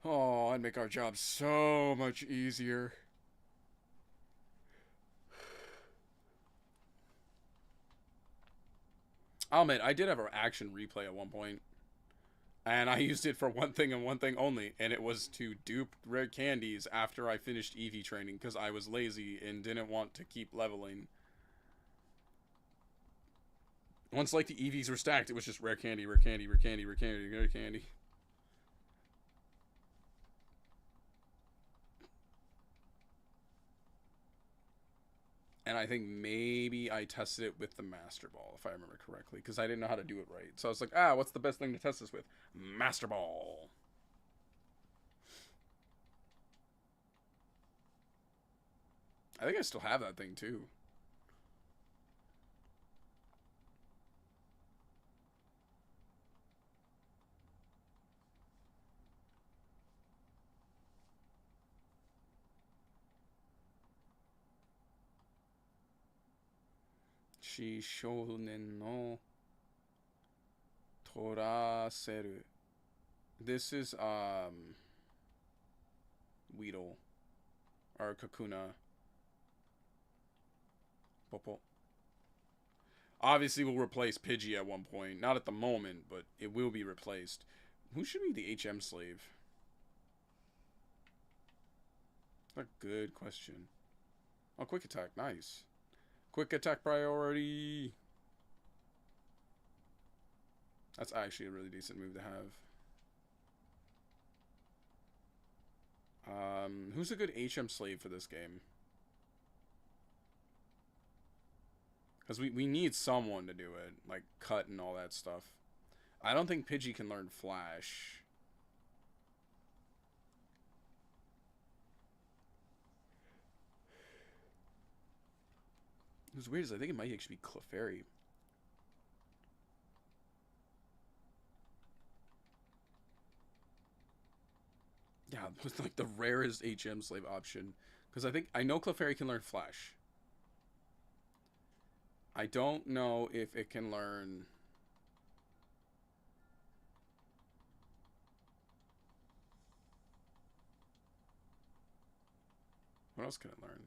Oh, I'd make our job so much easier. I'll admit, I did have an action replay at one point, and I used it for one thing and one thing only, and it was to dupe rare candies after I finished EV training because I was lazy and didn't want to keep leveling. Once like the EVs were stacked, it was just rare candy, rare candy, rare candy, rare candy, rare candy. And I think maybe I tested it with the Master Ball, if I remember correctly, because I didn't know how to do it right. So I was like, what's the best thing to test this with? Master Ball. I think I still have that thing, too. Shishounen no Toraseru. This is, Weedle. Or Kakuna. Popo. Obviously, we'll replace Pidgey at one point. Not at the moment, but it will be replaced. Who should be the HM slave? That's a good question. Oh, quick attack. Nice. Quick attack priority. That's actually a really decent move to have. Who's a good HM slave for this game? Because we need someone to do it. Like, cut and all that stuff. I don't think Pidgey can learn Flash. What's weird is I think it might actually be Clefairy. Yeah, it was like the rarest HM slave option. Because I know Clefairy can learn Flash. I don't know if it can learn... What else can it learn?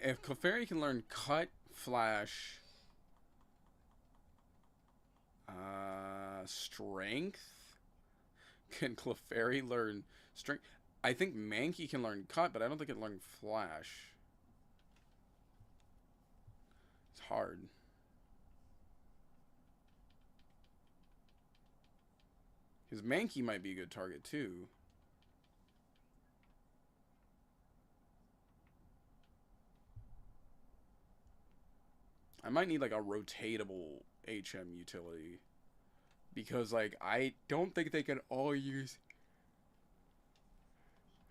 If Clefairy can learn Cut, Flash, Strength, can Clefairy learn Strength? I think Mankey can learn Cut, but I don't think it can learn Flash. It's hard. Because Mankey might be a good target, too. I might need, like, a rotatable HM utility. Because, like, I don't think they can all use...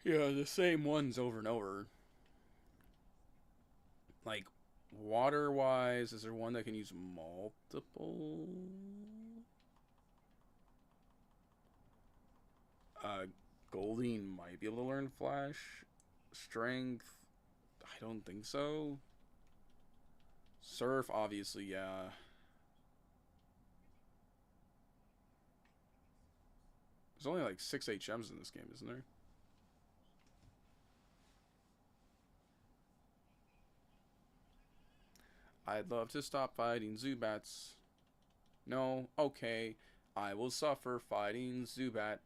Yeah, the same ones over and over. Like, water-wise, is there one that can use multiple? Goldeen might be able to learn Flash. Strength, I don't think so. Surf, obviously, yeah. There's only like 6 HMs in this game, isn't there? I'd love to stop fighting Zubats. No, okay. I will suffer fighting Zubat.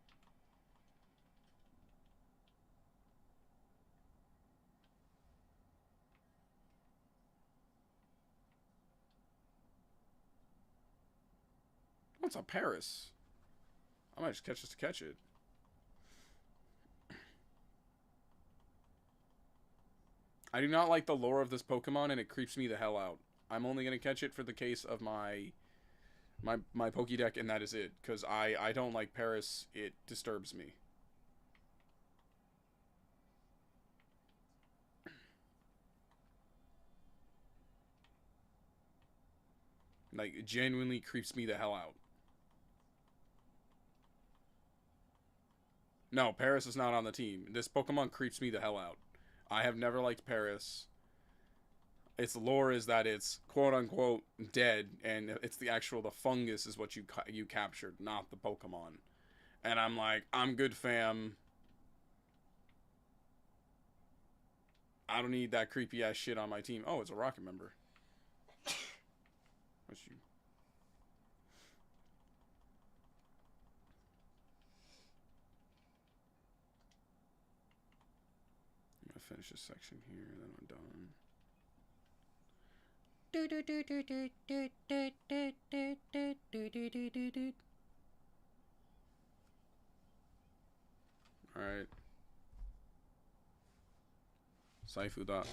What's a Paris? I might just catch this to catch it. I do not like the lore of this Pokemon, and it creeps me the hell out. I'm only going to catch it for the case of my Pokédeck, and that is it. Because I don't like Paris. It disturbs me. Like, it genuinely creeps me the hell out. No, Paris is not on the team. This Pokemon creeps me the hell out. I have never liked Paris. Its lore is that it's quote unquote dead, and it's the fungus is what you captured, not the Pokemon. And I'm like, I'm good, fam. I don't need that creepy ass shit on my team. Oh, it's a Rocket member. What's you? I'm gonna finish this section here, then I'm done. Alright. Saifu dot.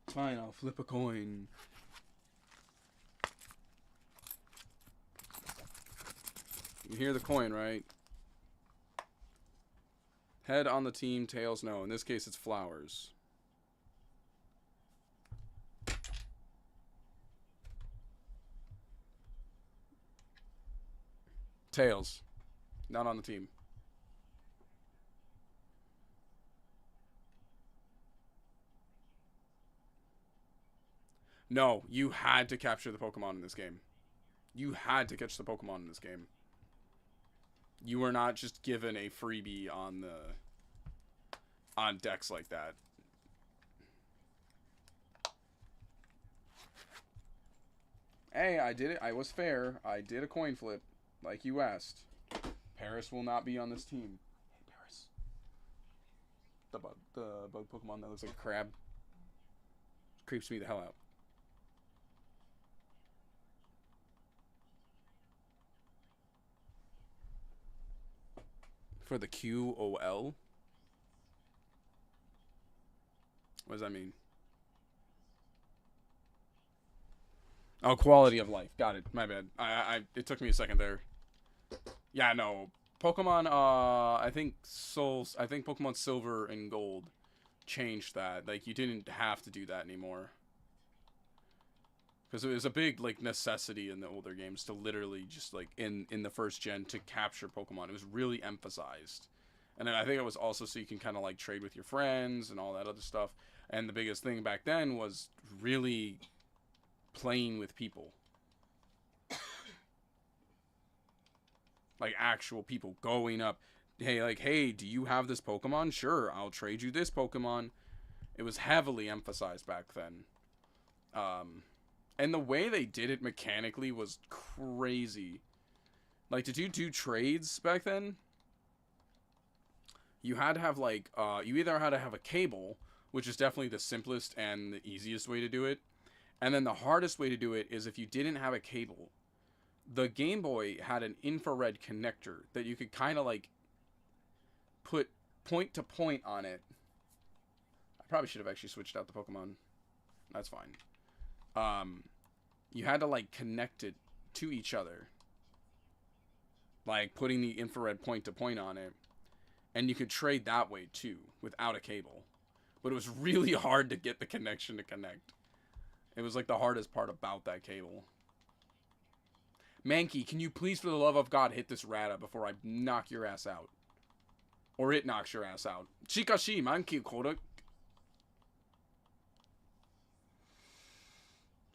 Fine, I'll flip a coin. You hear the coin, right? Head on the team, tails no. In this case, it's flowers. Tails. Not on the team. No, you had to capture the Pokemon in this game. You had to catch the Pokemon in this game. You were not just given a freebie on decks like that. Hey, I did it. I was fair. I did a coin flip, like you asked. Paris will not be on this team. Hey, Paris. The bug Pokemon that looks like a crab. Creeps me the hell out. For the QOL? What does that mean? Oh, quality of life. Got it. My bad. It took me a second there. Yeah, no. Pokemon, I think Pokemon Silver and Gold changed that. Like, you didn't have to do that anymore. Because it was a big, like, necessity in the older games to literally just, like, in the first gen to capture Pokemon. It was really emphasized. And then I think it was also so you can kind of, like, trade with your friends and all that other stuff. And the biggest thing back then was really playing with people. Like, actual people going up. Hey, do you have this Pokemon? Sure, I'll trade you this Pokemon. It was heavily emphasized back then. And the way they did it mechanically was crazy. Like, to do trades back then, you had to have, like, you either had to have a cable, which is definitely the simplest and the easiest way to do it. And then the hardest way to do it is if you didn't have a cable. The Game Boy had an infrared connector that you could kind of, like, put point to point on it. I probably should have actually switched out the Pokemon. That's fine. You had to, like, connect it to each other. Like, putting the infrared point to point on it. And you could trade that way, too, without a cable. But it was really hard to get the connection to connect. It was, like, the hardest part about that cable. Mankey, can you please, for the love of God, hit this Rata before I knock your ass out? Or it knocks your ass out. Chikashi, Mankey, Kodak.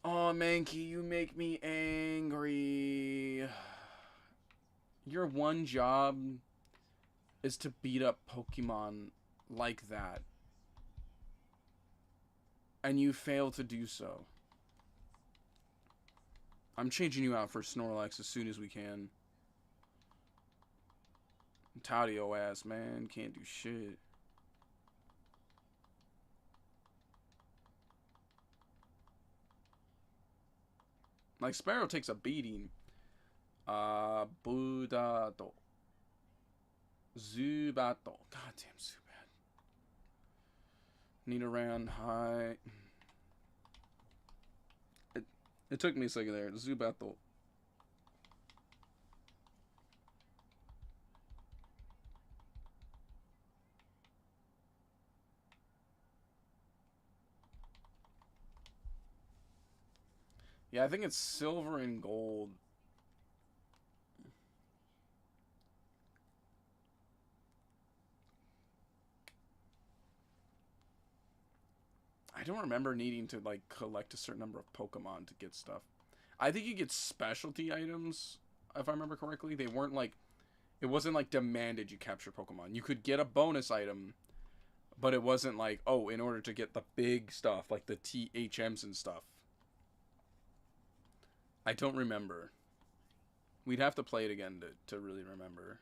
Oh, Mankey, you make me angry. Your one job is to beat up Pokemon like that. And you fail to do so. I'm changing you out for Snorlax as soon as we can. Tadio ass, man. Can't do shit. Like, Sparrow takes a beating. Budato. Zubato. Goddamn Zubat. Nidoran, hi. It took me a second there. Zubato. Yeah, I think it's silver and gold. I don't remember needing to like collect a certain number of Pokemon to get stuff. I think you get specialty items, if I remember correctly. They weren't like, it wasn't like demanded you capture Pokemon. You could get a bonus item, but it wasn't like, oh, in order to get the big stuff, like the THMs and stuff. I don't remember. We'd have to play it again to really remember.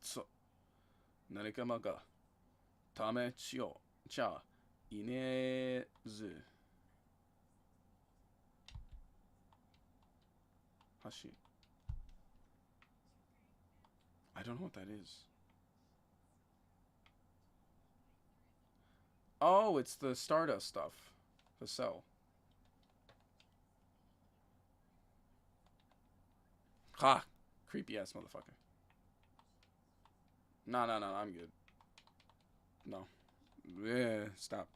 So, 何かまが試しをじゃあいねず橋 I don't know what that is. Oh, it's the Stardust stuff. The cell. Ha! Creepy ass motherfucker. No, no, no, I'm good. No. Yeah, stop.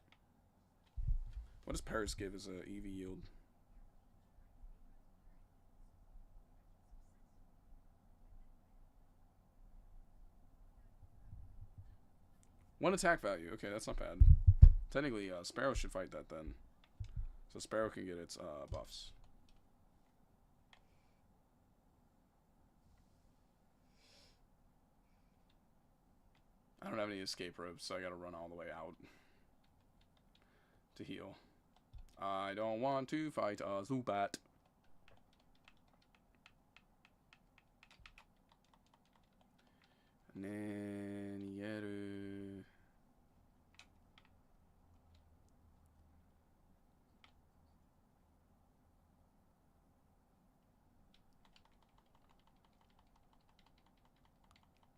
What does Paris give as a EV yield? One attack value. Okay, that's not bad. Technically, Sparrow should fight that then. So Sparrow can get its buffs. I don't have any escape ropes, so I gotta run all the way out to heal. I don't want to fight a Zubat. Nenieru.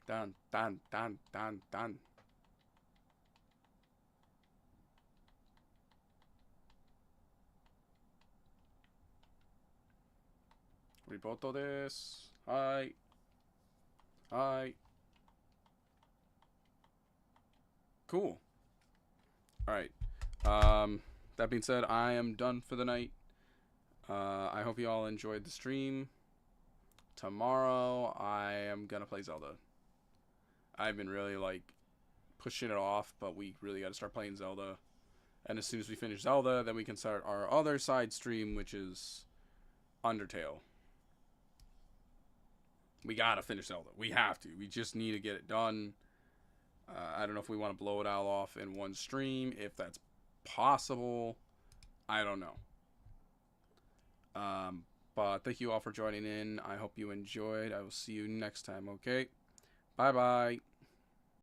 Done, done, done, done, done. Ripoto desu. Hi. Hi. Cool. Alright. That being said, I am done for the night. I hope you all enjoyed the stream. Tomorrow, I am gonna play Zelda. I've been really, like, pushing it off, but we really gotta start playing Zelda. And as soon as we finish Zelda, then we can start our other side stream, which is Undertale. We gotta finish Zelda. We have to. We just need to get it done. I don't know if we want to blow it all off in one stream. If that's possible, I don't know. But thank you all for joining in. I hope you enjoyed. I will see you next time, okay? Bye-bye.